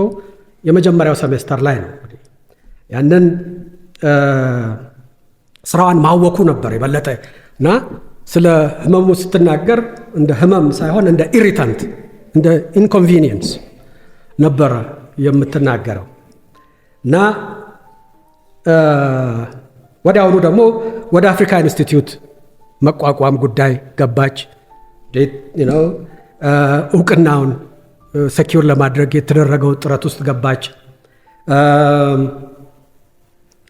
የመጀመሪያው ሴሜስተር ላይ ነው። ያንን ስራዋን ማወኩ ነበር የበለጠ እና ስለ ህመሙ ስትናገር እንደ ህመም ሳይሆን እንደ ኢሪታንት፣ እንደ ኢንኮንቪኒየንስ ነበረ የምትናገረው እና ወዲያውኑ ደግሞ ወደ አፍሪካ ኢንስቲትዩት መቋቋም ጉዳይ ገባች። እውቅናውን ሰኪውር ለማድረግ የተደረገው ጥረት ውስጥ ገባች።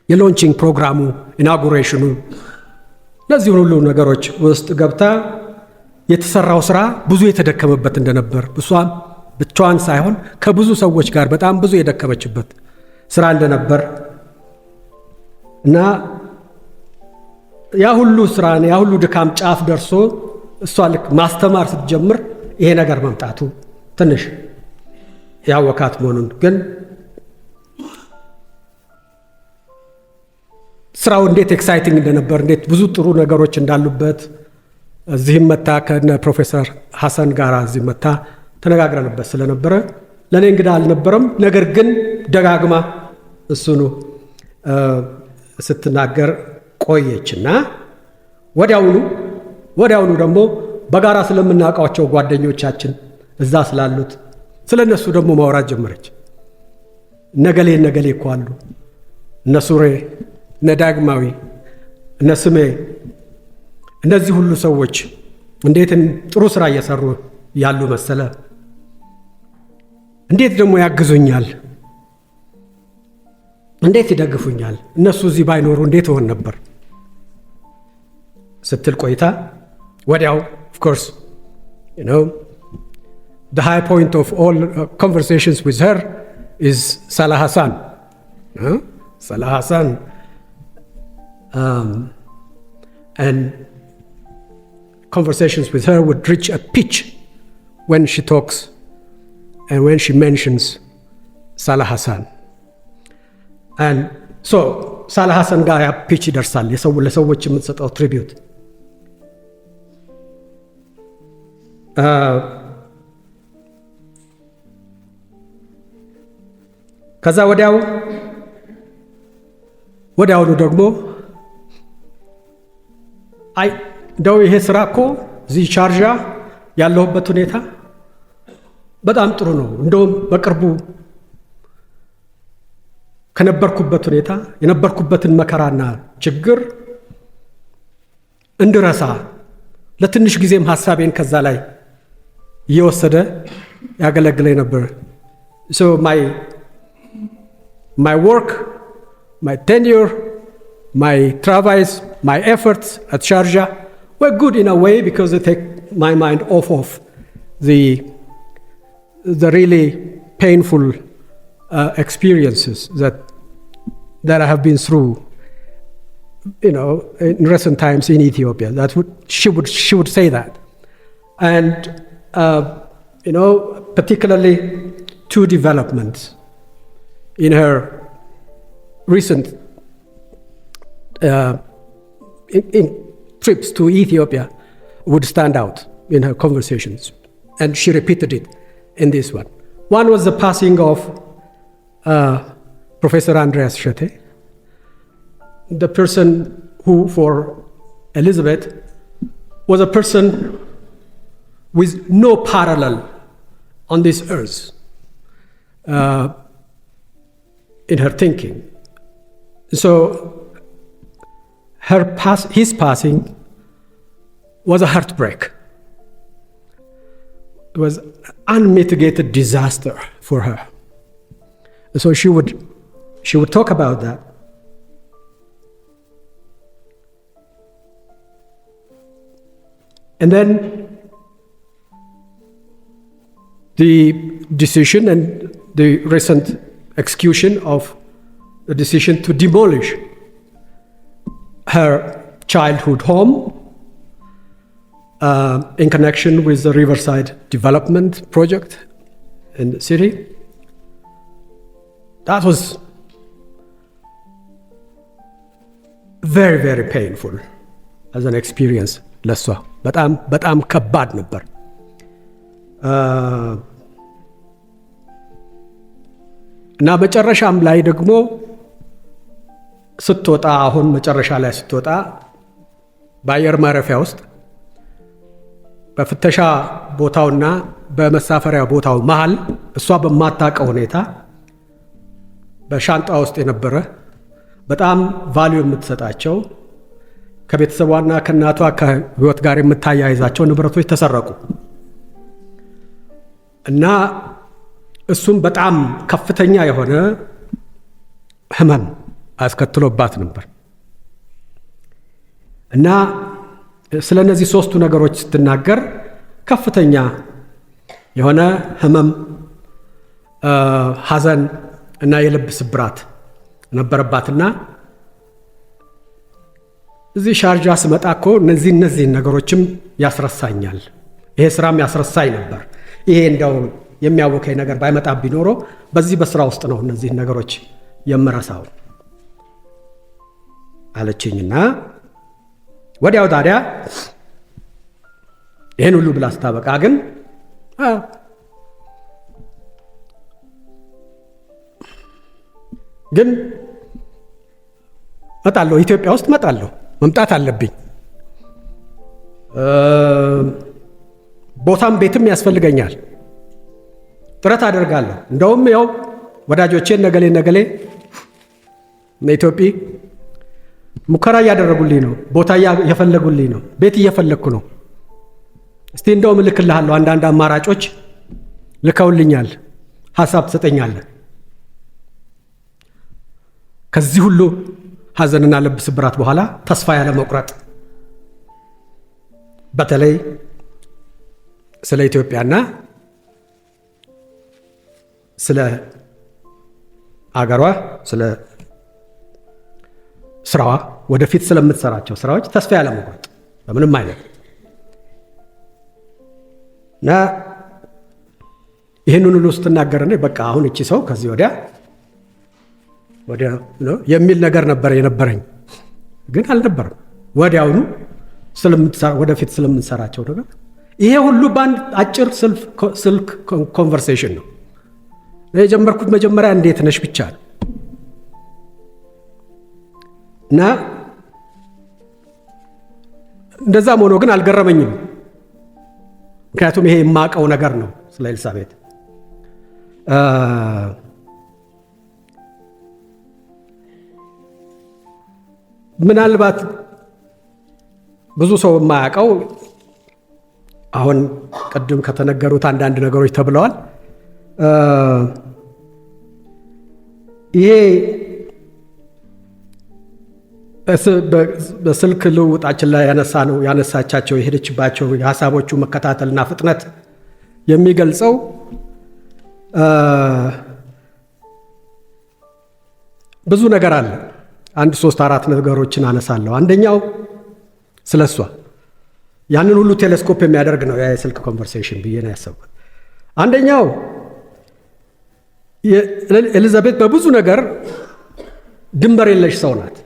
የሎንቺንግ ፕሮግራሙ ኢናጉሬሽኑ፣ እነዚህን ሁሉ ነገሮች ውስጥ ገብታ የተሰራው ስራ ብዙ የተደከመበት እንደነበር፣ እሷም ብቻዋን ሳይሆን ከብዙ ሰዎች ጋር በጣም ብዙ የደከመችበት ስራ እንደነበር እና ያ ሁሉ ስራ ያ ሁሉ ድካም ጫፍ ደርሶ እሷ ልክ ማስተማር ስትጀምር ይሄ ነገር መምጣቱ ትንሽ ያወካት መሆኑን ግን ስራው እንዴት ኤክሳይቲንግ እንደነበር፣ እንዴት ብዙ ጥሩ ነገሮች እንዳሉበት እዚህም መታ ከነ ፕሮፌሰር ሐሰን ጋር እዚህ መታ ተነጋግረንበት ስለነበረ ለእኔ እንግዳ አልነበረም። ነገር ግን ደጋግማ እሱኑ ስትናገር ቆየችና ወዲያውኑ ደግሞ በጋራ ስለምናውቃቸው ጓደኞቻችን እዛ ስላሉት ስለ እነሱ ደግሞ ማውራት ጀመረች። ነገሌ እኮ አሉ፣ እነ ሱሬ፣ እነ ዳግማዊ፣ እነ ስሜ፣ እነዚህ ሁሉ ሰዎች እንዴት ጥሩ ስራ እየሰሩ ያሉ መሰለ፣ እንዴት ደግሞ ያግዙኛል፣ እንዴት ይደግፉኛል፣ እነሱ እዚህ ባይኖሩ እንዴት ሆን ነበር ስትል ቆይታ ወዲያው of course the high point of all conversations with her is Salah Hassan. Salah Hassan, and conversations with her would reach a pitch when she talks and when she mentions Salah Hassan. And so Salah Hassan ጋር ያ ፒች ይደርሳል ለሰዎች የምትሰጠው ትሪቢዩት። ከዛ ወዲያውኑ ደግሞ እንደው ይሄ ስራ እኮ እዚህ ሻርጃ ያለሁበት ሁኔታ በጣም ጥሩ ነው፣ እንደውም በቅርቡ ከነበርኩበት ሁኔታ የነበርኩበትን መከራና ችግር እንድረሳ ለትንሽ ጊዜም ሐሳቤን ከዛ ላይ እየወሰደ ያገለግለኝ ነበር። So my work, my tenure, my travels, my efforts at Sharjah were good in a way because they take my mind off of the really painful experiences that I have been through, in recent times in Ethiopia. She would say that, and particularly two developments in her recent in trips to Ethiopia would stand out in her conversations, and she repeated it in this one. One was the passing of Professor Andreas Schette, the person who, for Elizabeth, was a person with no parallel on this earth in her thinking. So his passing was a heartbreak. It was unmitigated disaster for her. So she would talk about that. And then the decision and the recent execution of the decision to demolish her childhood home in connection with the Riverside Development Project in the city. That was very, very painful as an experience. ለሷ በጣም ከባድ ነበር። እና መጨረሻም ላይ ደግሞ ስትወጣ አሁን መጨረሻ ላይ ስትወጣ በአየር ማረፊያ ውስጥ በፍተሻ ቦታውና በመሳፈሪያ ቦታው መሃል እሷ በማታውቀው ሁኔታ በሻንጣ ውስጥ የነበረ በጣም ቫልዩ የምትሰጣቸው ከቤተሰቧና ከእናቷ ከህይወት ጋር የምታያይዛቸው ንብረቶች ተሰረቁ እና እሱም በጣም ከፍተኛ የሆነ ህመም አስከትሎባት ነበር እና ስለነዚህ ሶስቱ ነገሮች ስትናገር ከፍተኛ የሆነ ህመም፣ ሐዘን እና የልብ ስብራት ነበረባትና እዚህ ሻርጃ ስመጣ እኮ እነዚህ ነገሮችም ያስረሳኛል፣ ይሄ ስራም ያስረሳኝ ነበር፣ ይሄ እንደው የሚያወከኝ ነገር ባይመጣ ቢኖሮ በዚህ በስራ ውስጥ ነው እነዚህ ነገሮች የምረሳው አለችኝና ወዲያው ታዲያ ይሄን ሁሉ ብላ ስታበቃ ግን መጣለሁ፣ ኢትዮጵያ ውስጥ መጣለሁ፣ መምጣት አለብኝ፣ ቦታም ቤትም ያስፈልገኛል፣ ጥረት አደርጋለሁ። እንደውም ያው ወዳጆቼን ነገሌ ኢትዮጵያ ሙከራ እያደረጉልኝ ነው፣ ቦታ እየፈለጉልኝ ነው፣ ቤት እየፈለግኩ ነው። እስቲ እንደውም እልክልሃለሁ፣ አንዳንድ አማራጮች ልከውልኛል፣ ሀሳብ ትሰጠኛለህ። ከዚህ ሁሉ ሐዘንና ልብ ስብራት በኋላ ተስፋ ያለ መቁረጥ በተለይ ስለ ኢትዮጵያና ስለ አገሯ ስለ ስራዋ ወደፊት ስለምትሰራቸው ስራዎች ተስፋ ያለመቁረጥ በምንም አይነት እና ይህንን ሁሉ ስትናገር በቃ አሁን እቺ ሰው ከዚህ ወዲያ የሚል ነገር ነበር የነበረኝ፣ ግን አልነበረም። ወዲያውኑ ወደፊት ስለምንሰራቸው ነገር ይሄ ሁሉ በአንድ አጭር ስልክ ኮንቨርሴሽን ነው የጀመርኩት። መጀመሪያ እንዴት ነሽ ብቻ ነው እና እንደዛም ሆኖ ግን አልገረመኝም። ምክንያቱም ይሄ የማውቀው ነገር ነው ስለ ኤልሳቤጥ። ምናልባት ብዙ ሰው የማያውቀው አሁን ቅድም ከተነገሩት አንዳንድ ነገሮች ተብለዋል። ይሄ በስልክ ልውውጣችን ላይ ያነሳቻቸው የሄደችባቸው የሀሳቦቹ መከታተልና ፍጥነት የሚገልጸው ብዙ ነገር አለ። 1 3 4 ነገሮችን አነሳለሁ። አንደኛው ስለሷ ያንን ሁሉ ቴሌስኮፕ የሚያደርግ ነው ያ የስልክ ኮንቨርሴሽን ብዬ ነው ያሰብኩት። አንደኛው ኤሊዛቤት በብዙ ነገር ድንበር የለሽ ሰው ናት።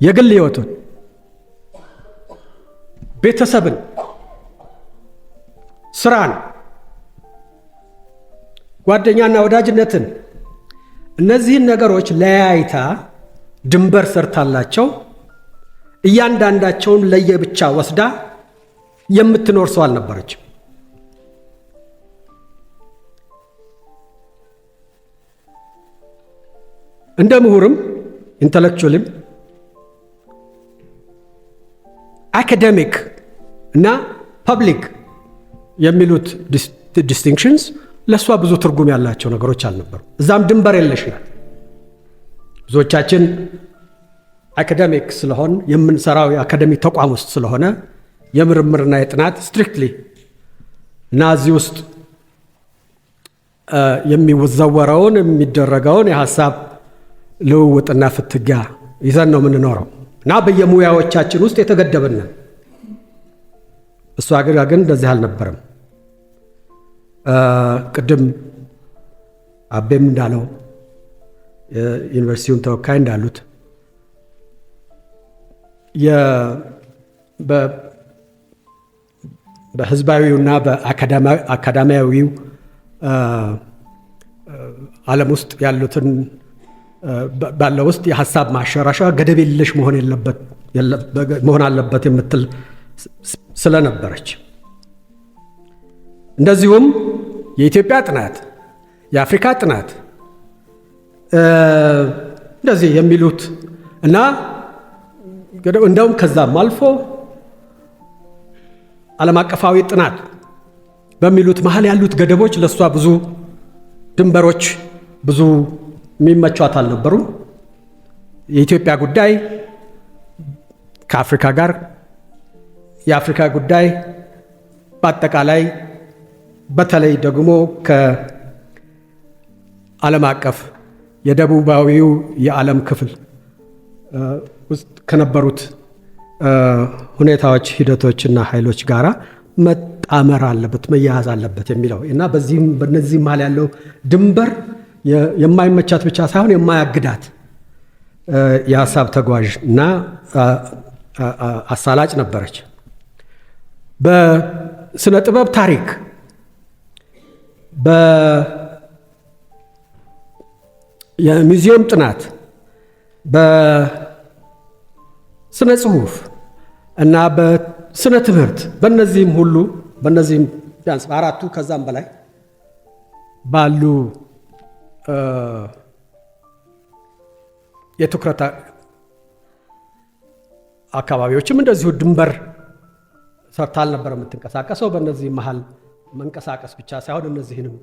የግል ህይወቱን፣ ቤተሰብን፣ ስራን፣ ጓደኛና ወዳጅነትን እነዚህን ነገሮች ለያይታ ድንበር ሰርታላቸው እያንዳንዳቸውን ለየብቻ ወስዳ የምትኖር ሰው አልነበረችም። እንደ ምሁርም ኢንተሌክቹዋልም አካዴሚክ እና ፐብሊክ የሚሉት ዲስቲንክሽንስ ለእሷ ብዙ ትርጉም ያላቸው ነገሮች አልነበሩ። እዛም ድንበር የለሽ ናት። ብዙዎቻችን አካዴሚክ ስለሆን የምንሰራው የአካዴሚክ ተቋም ውስጥ ስለሆነ የምርምርና የጥናት ስትሪክትሊ እና እዚህ ውስጥ የሚወዘወረውን የሚደረገውን የሀሳብ ልውውጥና ፍትጋ ይዘን ነው የምንኖረው እና በየሙያዎቻችን ውስጥ የተገደብን። እሷ ግን እንደዚህ አልነበረም። ቅድም አቤም እንዳለው የዩኒቨርሲቲውን ተወካይ እንዳሉት በህዝባዊውና በአካዳሚያዊው ዓለም ውስጥ ያሉትን ባለው ውስጥ የሀሳብ ማሸራሻ ገደብ የለሽ መሆን አለበት የምትል ስለነበረች፣ እንደዚሁም የኢትዮጵያ ጥናት፣ የአፍሪካ ጥናት እንደዚህ የሚሉት እና እንደውም ከዛም አልፎ ዓለም አቀፋዊ ጥናት በሚሉት መሀል ያሉት ገደቦች ለሷ ብዙ ድንበሮች ብዙ የሚመቿት አልነበሩም። የኢትዮጵያ ጉዳይ ከአፍሪካ ጋር፣ የአፍሪካ ጉዳይ በአጠቃላይ በተለይ ደግሞ ከዓለም አቀፍ የደቡባዊው የዓለም ክፍል ውስጥ ከነበሩት ሁኔታዎች፣ ሂደቶችና ኃይሎች ጋራ መጣመር አለበት፣ መያያዝ አለበት የሚለው እና በነዚህ መሀል ያለው ድንበር የማይመቻት ብቻ ሳይሆን የማያግዳት የሀሳብ ተጓዥ እና አሳላጭ ነበረች። በስነ ጥበብ ታሪክ፣ የሙዚየም ጥናት፣ በስነ ጽሁፍ እና በስነ ትምህርት በእነዚህም ሁሉ በእነዚህም ቢያንስ በአራቱ ከዛም በላይ ባሉ የትኩረት አካባቢዎችም እንደዚሁ ድንበር ሰርታ አልነበረ የምትንቀሳቀሰው። በእነዚህ መሀል መንቀሳቀስ ብቻ ሳይሆን እነዚህንም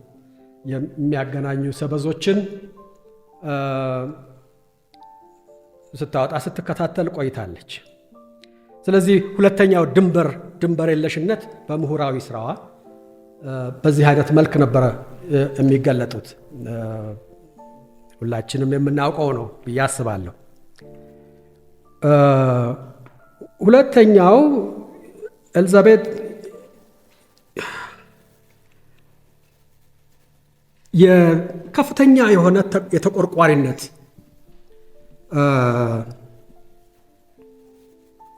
የሚያገናኙ ሰበዞችን ስታወጣ ስትከታተል ቆይታለች። ስለዚህ ሁለተኛው ድንበር የለሽነት በምሁራዊ ስራዋ በዚህ አይነት መልክ ነበረ የሚገለጡት። ሁላችንም የምናውቀው ነው ብዬ አስባለሁ። ሁለተኛው ኤልዛቤት የከፍተኛ የሆነ የተቆርቋሪነት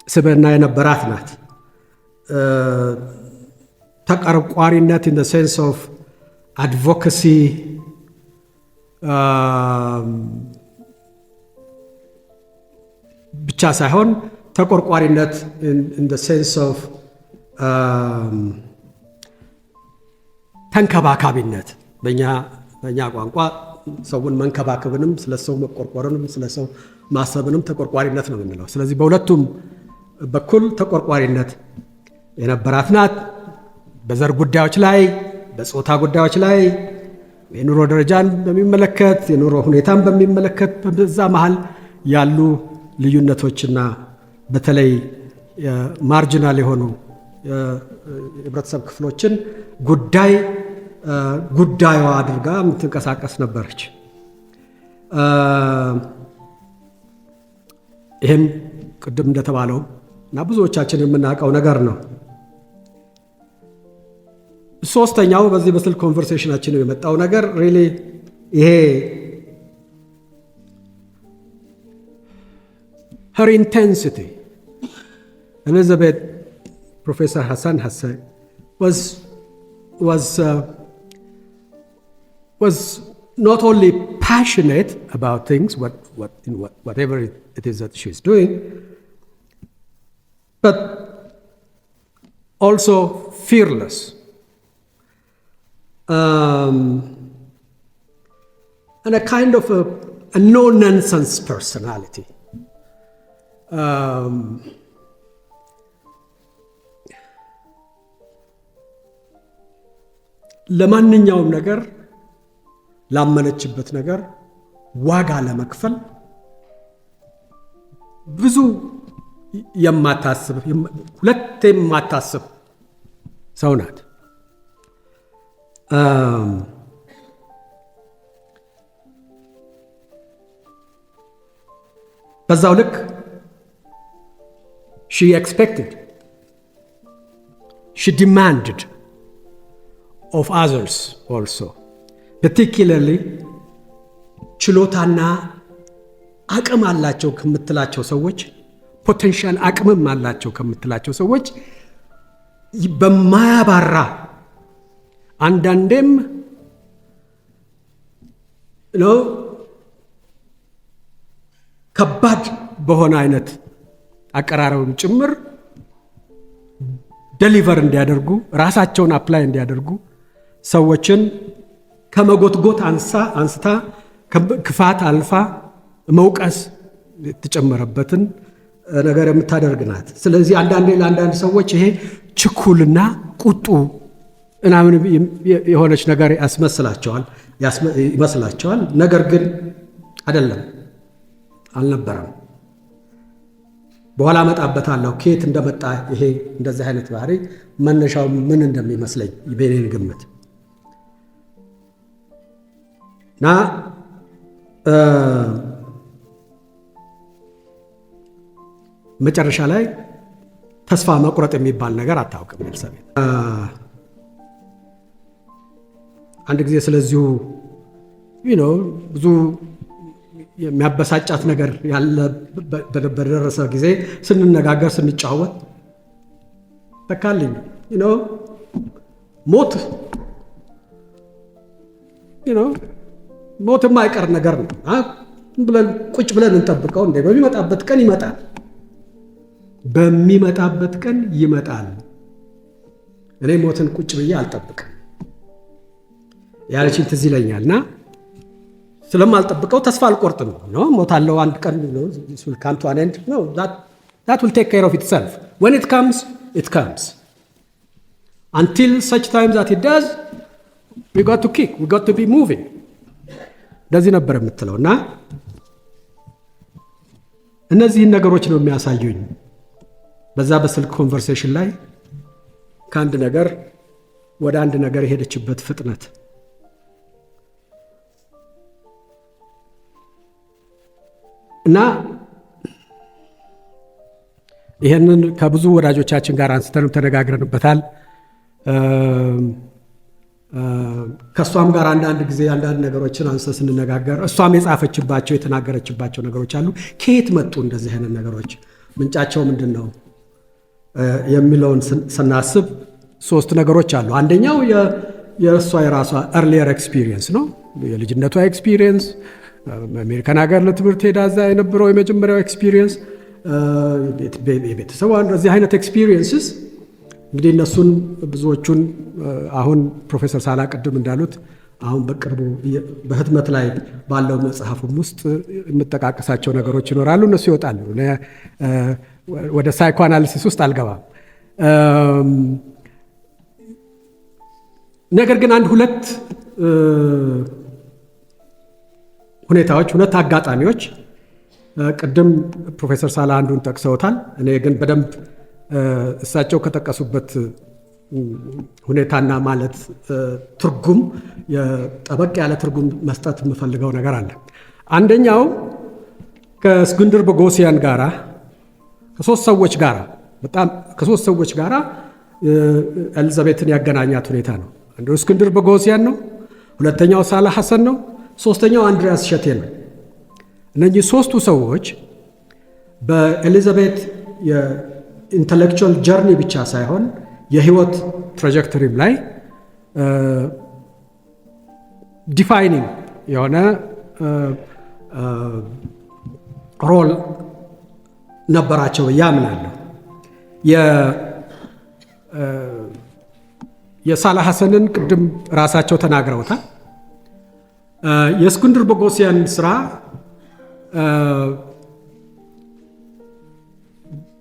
ስብዕና የነበራት ናት። ተቆርቋሪነት in the sense of advocacy ብቻ ሳይሆን ተቆርቋሪነት in the sense of ተንከባካቢነት በእኛ ቋንቋ ሰውን መንከባከብንም ስለሰው መቆርቆርንም ስለሰው ማሰብንም ተቆርቋሪነት ነው የምንለው። ስለዚህ በሁለቱም በኩል ተቆርቋሪነት የነበራት ናት። በዘር ጉዳዮች ላይ፣ በጾታ ጉዳዮች ላይ፣ የኑሮ ደረጃን በሚመለከት የኑሮ ሁኔታን በሚመለከት በዛ መሃል ያሉ ልዩነቶችና በተለይ ማርጂናል የሆኑ የህብረተሰብ ክፍሎችን ጉዳዩ አድርጋ የምትንቀሳቀስ ነበረች። ይህም ቅድም እንደተባለው እና ብዙዎቻችን የምናውቀው ነገር ነው። ሶስተኛው በዚህ በስልክ ኮንቨርሴሽናችን የመጣው ነገር ሪሊ ይሄ her intensity. Elizabeth, Professor Hassan was not only passionate about things, whatever it is that she's doing, but also fearless. And a kind of a no-nonsense personality. ለማንኛውም ነገር ላመነችበት ነገር ዋጋ ለመክፈል ብዙ ሁለት የማታስብ ሰው ናት። በዛው ልክ she expected, she demanded of others also, particularly ችሎታና አቅም አላቸው ከምትላቸው ሰዎች፣ ፖቴንሻል አቅምም አላቸው ከምትላቸው ሰዎች በማያባራ አንዳንዴም ከባድ በሆነ አይነት አቀራረብም ጭምር ዴሊቨር እንዲያደርጉ ራሳቸውን አፕላይ እንዲያደርጉ ሰዎችን ከመጎትጎት አንስታ ክፋት አልፋ መውቀስ የተጨመረበትን ነገር የምታደርግ ናት። ስለዚህ አንዳንዴ ለአንዳንድ ሰዎች ይሄ ችኩልና ቁጡ ምናምን የሆነች ነገር ይመስላቸዋል። ነገር ግን አይደለም፣ አልነበረም። በኋላ መጣበታለሁ ከየት እንደመጣ ይሄ እንደዚህ አይነት ባህሪ መነሻው ምን እንደሚመስለኝ በኔን ግምት እና መጨረሻ ላይ ተስፋ መቁረጥ የሚባል ነገር አታውቅም ኤልሳቤጥ። አንድ ጊዜ ስለዚሁ ብዙ የሚያበሳጫት ነገር ያለ በደረሰ ጊዜ ስንነጋገር ስንጫወት ተካልኝ ሞት የማይቀር ነገር ነው ብለን ቁጭ ብለን እንጠብቀው እንዴ? በሚመጣበት ቀን ይመጣል። እኔ ሞትን ቁጭ ብዬ አልጠብቅም ያለችኝ ትዝ ይለኛልና ስለማልጠብቀው ተስፋ አልቆርጥም ነው። ሞታለው አንድ ቀን this will come to an end. No, that will take care of itself. When it comes, it comes. Until such time that it does, we got to kick, we got to be moving. እንደዚህ ነበር የምትለውና እነዚህን ነገሮች ነው የሚያሳዩኝ በዛ በስልክ ኮንቨርሴሽን ላይ ከአንድ ነገር ወደ አንድ ነገር የሄደችበት ፍጥነት እና ይህንን ከብዙ ወዳጆቻችን ጋር አንስተንም ተነጋግረንበታል። ከእሷም ጋር አንዳንድ ጊዜ አንዳንድ ነገሮችን አንስተ ስንነጋገር እሷም የጻፈችባቸው የተናገረችባቸው ነገሮች አሉ። ከየት መጡ እንደዚህ አይነት ነገሮች? ምንጫቸው ምንድን ነው የሚለውን ስናስብ 3 ነገሮች አሉ። አንደኛው የእሷ የራሷ ኤርሊየር ኤክስፒሪየንስ ነው። የልጅነቷ ኤክስፒሪየንስ፣ አሜሪካን ሀገር ለትምህርት ሄዳ እዛ የነበረው የመጀመሪያው ኤክስፒሪየንስ፣ የቤተሰቧ እንደዚህ አይነት ኤክስፒሪየንስስ እንግዲህ እነሱን ብዙዎቹን አሁን ፕሮፌሰር ሳላ ቅድም እንዳሉት አሁን በቅርቡ በህትመት ላይ ባለው መጽሐፉም ውስጥ የምጠቃቀሳቸው ነገሮች ይኖራሉ። እነሱ ይወጣሉ። ወደ ሳይኮ አናሊሲስ ውስጥ አልገባም። ነገር ግን ሁለት ሁኔታዎች፣ ሁለት አጋጣሚዎች ቅድም ፕሮፌሰር ሳላ አንዱን ጠቅሰውታል። እኔ ግን በደንብ እሳቸው ከጠቀሱበት ሁኔታና ማለት ትርጉም ጠበቅ ያለ ትርጉም መስጠት የምፈልገው ነገር አለ። አንደኛው ከእስክንድር ቦጎሲያን ጋራ ከሶስት ሰዎች ጋራ ኤልዛቤትን ያገናኛት ሁኔታ ነው። አንዱ እስክንድር ቦጎሲያን ነው፣ ሁለተኛው ሳላ ሐሰን ነው፣ ሶስተኛው አንድሪያስ እሸቴ ነው። እነዚህ ሶስቱ ሰዎች በኤሊዛቤት የኢንተሌክቹዋል ጀርኒ ብቻ ሳይሆን የህይወት ትራጀክተሪም ላይ ዲፋይኒንግ የሆነ ሮል ነበራቸው ብዬ አምናለሁ። የሳላ ሐሰንን ቅድም ራሳቸው ተናግረውታል። የእስክንድር ቦጎሲያን ስራ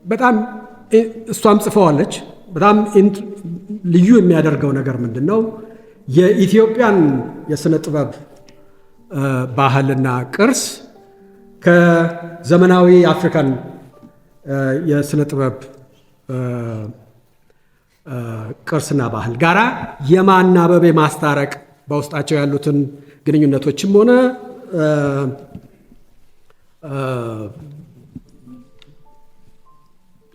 በጣም እሷም ጽፈዋለች። በጣም ልዩ የሚያደርገው ነገር ምንድን ነው? የኢትዮጵያን የሥነ ጥበብ ባህልና ቅርስ ከዘመናዊ አፍሪካን የሥነ ጥበብ ቅርስና ባህል ጋራ የማናበብ የማስታረቅ በውስጣቸው ያሉትን ግንኙነቶችም ሆነ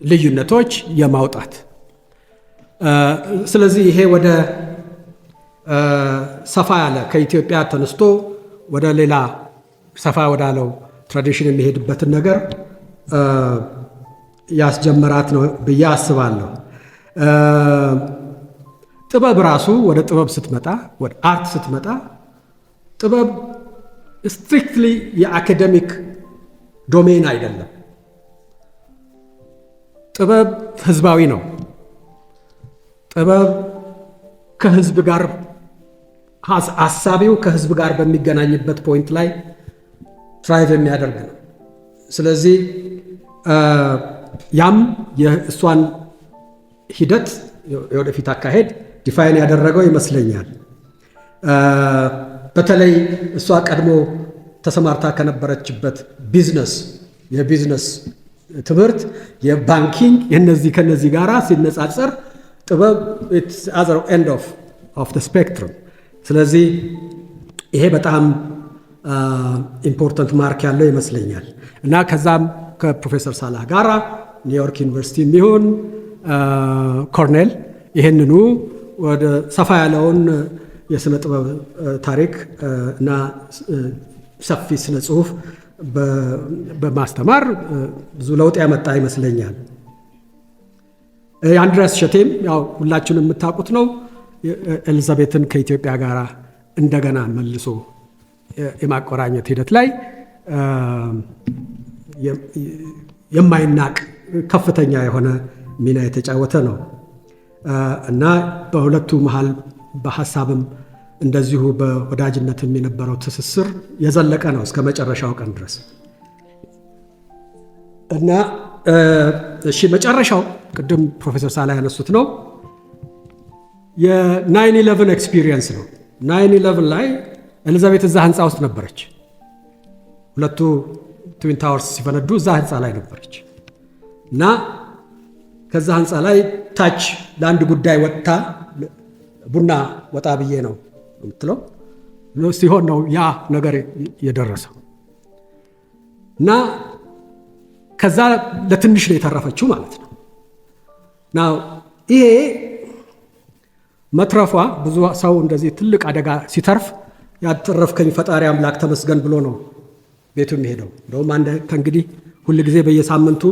ልዩነቶች የማውጣት ስለዚህ ይሄ ወደ ሰፋ ያለ ከኢትዮጵያ ተነስቶ ወደ ሌላ ሰፋ ወዳለው ትራዲሽን የሚሄድበትን ነገር ያስጀመራት ነው ብዬ አስባለሁ። ጥበብ ራሱ ወደ ጥበብ ስትመጣ፣ ወደ አርት ስትመጣ ጥበብ ስትሪክትሊ የአካዴሚክ ዶሜን አይደለም። ጥበብ ህዝባዊ ነው። ጥበብ ከህዝብ ጋር አሳቢው ከህዝብ ጋር በሚገናኝበት ፖይንት ላይ ትራይቭ የሚያደርግ ነው። ስለዚህ ያም የእሷን ሂደት የወደፊት አካሄድ ዲፋይን ያደረገው ይመስለኛል። በተለይ እሷ ቀድሞ ተሰማርታ ከነበረችበት የቢዝነስ ትምህርት፣ የባንኪንግ ከነዚህ ጋራ ሲነጻጸር ጥበብ አዘር ኤንድ ኦፍ ዘ ስፔክትረም። ስለዚህ ይሄ በጣም ኢምፖርታንት ማርክ ያለው ይመስለኛል እና ከዛም ከፕሮፌሰር ሳላህ ጋራ ኒውዮርክ ዩኒቨርሲቲ የሚሆን ኮርኔል ይህንኑ ወደ ሰፋ ያለውን የሥነ ጥበብ ታሪክ እና ሰፊ ስነ ጽሁፍ በማስተማር ብዙ ለውጥ ያመጣ ይመስለኛል። አንድሪያስ እሸቴም ያው ሁላችሁንም የምታውቁት ነው። ኤልዛቤትን ከኢትዮጵያ ጋር እንደገና መልሶ የማቆራኘት ሂደት ላይ የማይናቅ ከፍተኛ የሆነ ሚና የተጫወተ ነው እና በሁለቱ መሃል በሐሳብም እንደዚሁ በወዳጅነትም የነበረው ትስስር የዘለቀ ነው እስከ መጨረሻው ቀን ድረስ እና እሺ፣ መጨረሻው ቅድም ፕሮፌሰር ሳላ ያነሱት ነው የ9/11 ኤክስፒሪየንስ ነው። 9/11 ላይ ኤልዛቤት እዛ ህንፃ ውስጥ ነበረች። ሁለቱ ትዊን ታወርስ ሲፈነዱ እዛ ህንፃ ላይ ነበረች እና ከዛ ህንፃ ላይ ታች ለአንድ ጉዳይ ወጥታ ቡና ወጣ ብዬ ነው የምትለው ሲሆን ነው ያ ነገር የደረሰው እና ከዛ ለትንሽ ነው የተረፈችው ማለት ነው። ናው ይሄ መትረፏ ብዙ ሰው እንደዚህ ትልቅ አደጋ ሲተርፍ ያተረፍከኝ ፈጣሪ አምላክ ተመስገን ብሎ ነው ቤቱ የሚሄደው። እንደውም አንድ ከእንግዲህ ሁል ጊዜ በየሳምንቱ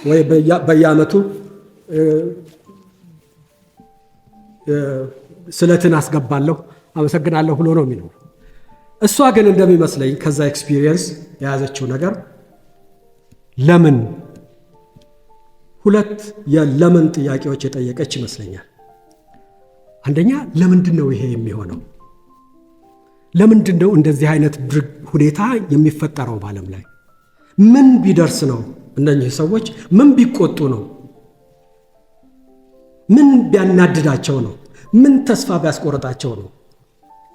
ወይ በየዓመቱ ስለትን አስገባለሁ አመሰግናለሁ ብሎ ነው የሚኖር። እሷ ግን እንደሚመስለኝ ከዛ ኤክስፒሪየንስ የያዘችው ነገር ለምን ሁለት የለምን ጥያቄዎች የጠየቀች ይመስለኛል። አንደኛ ለምንድን ነው ይሄ የሚሆነው? ለምንድን ነው እንደዚህ አይነት ሁኔታ የሚፈጠረው በዓለም ላይ? ምን ቢደርስ ነው እነኚህ ሰዎች ምን ቢቆጡ ነው? ምን ቢያናድዳቸው ነው? ምን ተስፋ ቢያስቆርጣቸው ነው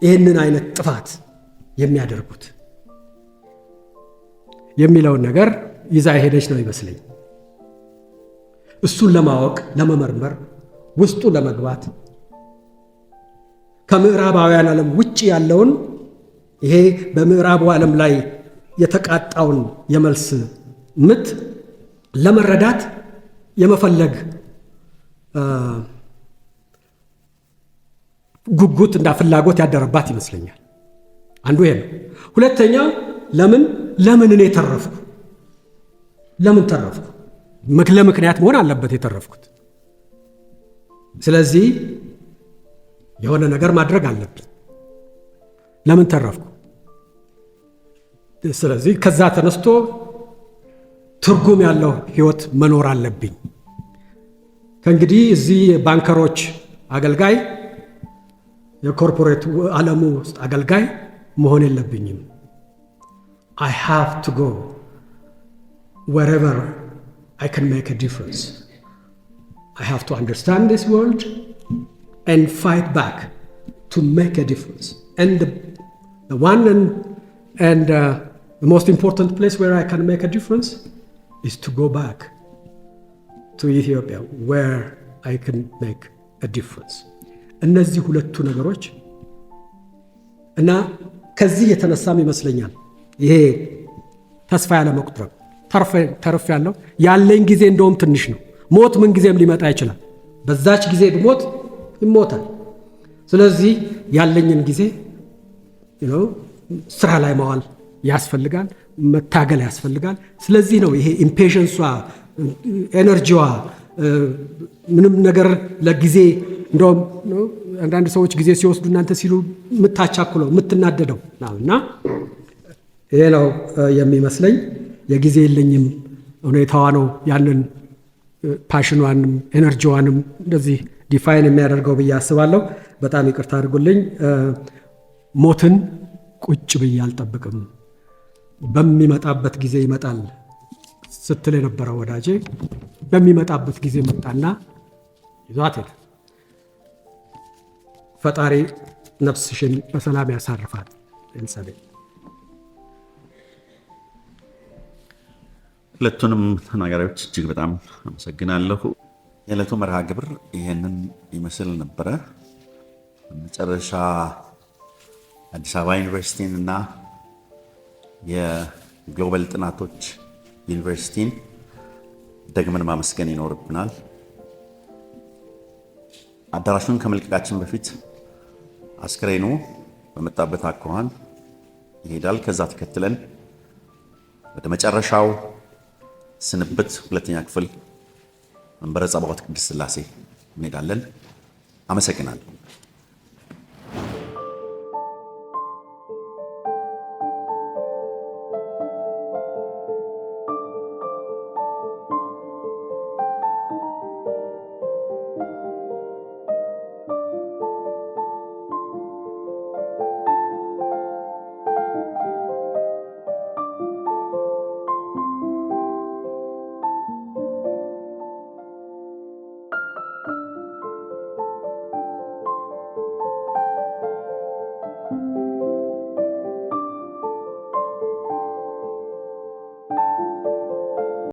ይህንን አይነት ጥፋት የሚያደርጉት የሚለውን ነገር ይዛ ሄደች ነው ይመስለኝ። እሱን ለማወቅ ለመመርመር ውስጡ ለመግባት ከምዕራባውያን ዓለም ውጭ ያለውን ይሄ በምዕራቡ ዓለም ላይ የተቃጣውን የመልስ ምት ለመረዳት የመፈለግ ጉጉት እና ፍላጎት ያደረባት ይመስለኛል። አንዱ ይሄ ነው። ሁለተኛው ለምን እኔ ተረፍኩ? ለምን ተረፍኩ? ለምክንያት መሆን አለበት የተረፍኩት። ስለዚህ የሆነ ነገር ማድረግ አለብኝ። ለምን ተረፍኩ? ስለዚህ ከዛ ተነስቶ ትርጉም ያለው ህይወት መኖር አለብኝ። ከእንግዲህ እዚህ ባንከሮች አገልጋይ የኮርፖሬት ዓለሙ ውስጥ አገልጋይ መሆን የለብኝም። I have to go wherever I can make a difference. I have to understand this world and fight back to make a difference. And the one and the most important place where I can make a difference is to go back to Ethiopia where I can make a difference. እነዚህ ሁለቱ ነገሮች እና ከዚህ የተነሳም ይመስለኛል ይሄ ተስፋ ያለ መቁጠር ተርፍ ያለው ያለኝ ጊዜ እንደውም ትንሽ ነው። ሞት ምን ጊዜም ሊመጣ ይችላል። በዛች ጊዜ ብሞት ይሞታል። ስለዚህ ያለኝን ጊዜ ስራ ላይ ማዋል ያስፈልጋል፣ መታገል ያስፈልጋል። ስለዚህ ነው ይሄ ኢምፔሽንሷ ኤነርጂዋ ምንም ነገር ለጊዜ እንደውም አንዳንድ ሰዎች ጊዜ ሲወስዱ እናንተ ሲሉ የምታቻኩለው የምትናደደው እና ይሄ ነው የሚመስለኝ። የጊዜ የለኝም ሁኔታዋ ነው ያንን ፓሽኗንም ኤነርጂዋንም እንደዚህ ዲፋይን የሚያደርገው ብዬ አስባለሁ። በጣም ይቅርታ አድርጉልኝ። ሞትን ቁጭ ብዬ አልጠብቅም፣ በሚመጣበት ጊዜ ይመጣል ስትል የነበረው ወዳጄ በሚመጣበት ጊዜ መጣና ይዟት ሄደ። ፈጣሪ ነፍስሽን በሰላም ያሳርፋል። ኤልሳቤጥ ሁለቱንም ተናጋሪዎች እጅግ በጣም አመሰግናለሁ። የዕለቱ መርሃ ግብር ይህንን ይመስል ነበረ። በመጨረሻ አዲስ አበባ ዩኒቨርሲቲን እና የግሎባል ጥናቶች ዩኒቨርሲቲን ደግመን ማመስገን ይኖርብናል። አዳራሹን ከመልቀቃችን በፊት አስክሬኑ በመጣበት አኳኋን ይሄዳል። ከዛ ተከትለን ወደ መጨረሻው ስንብት ሁለተኛ ክፍል መንበረ ጸባዖት ቅድስት ሥላሴ እንሄዳለን። አመሰግናለሁ።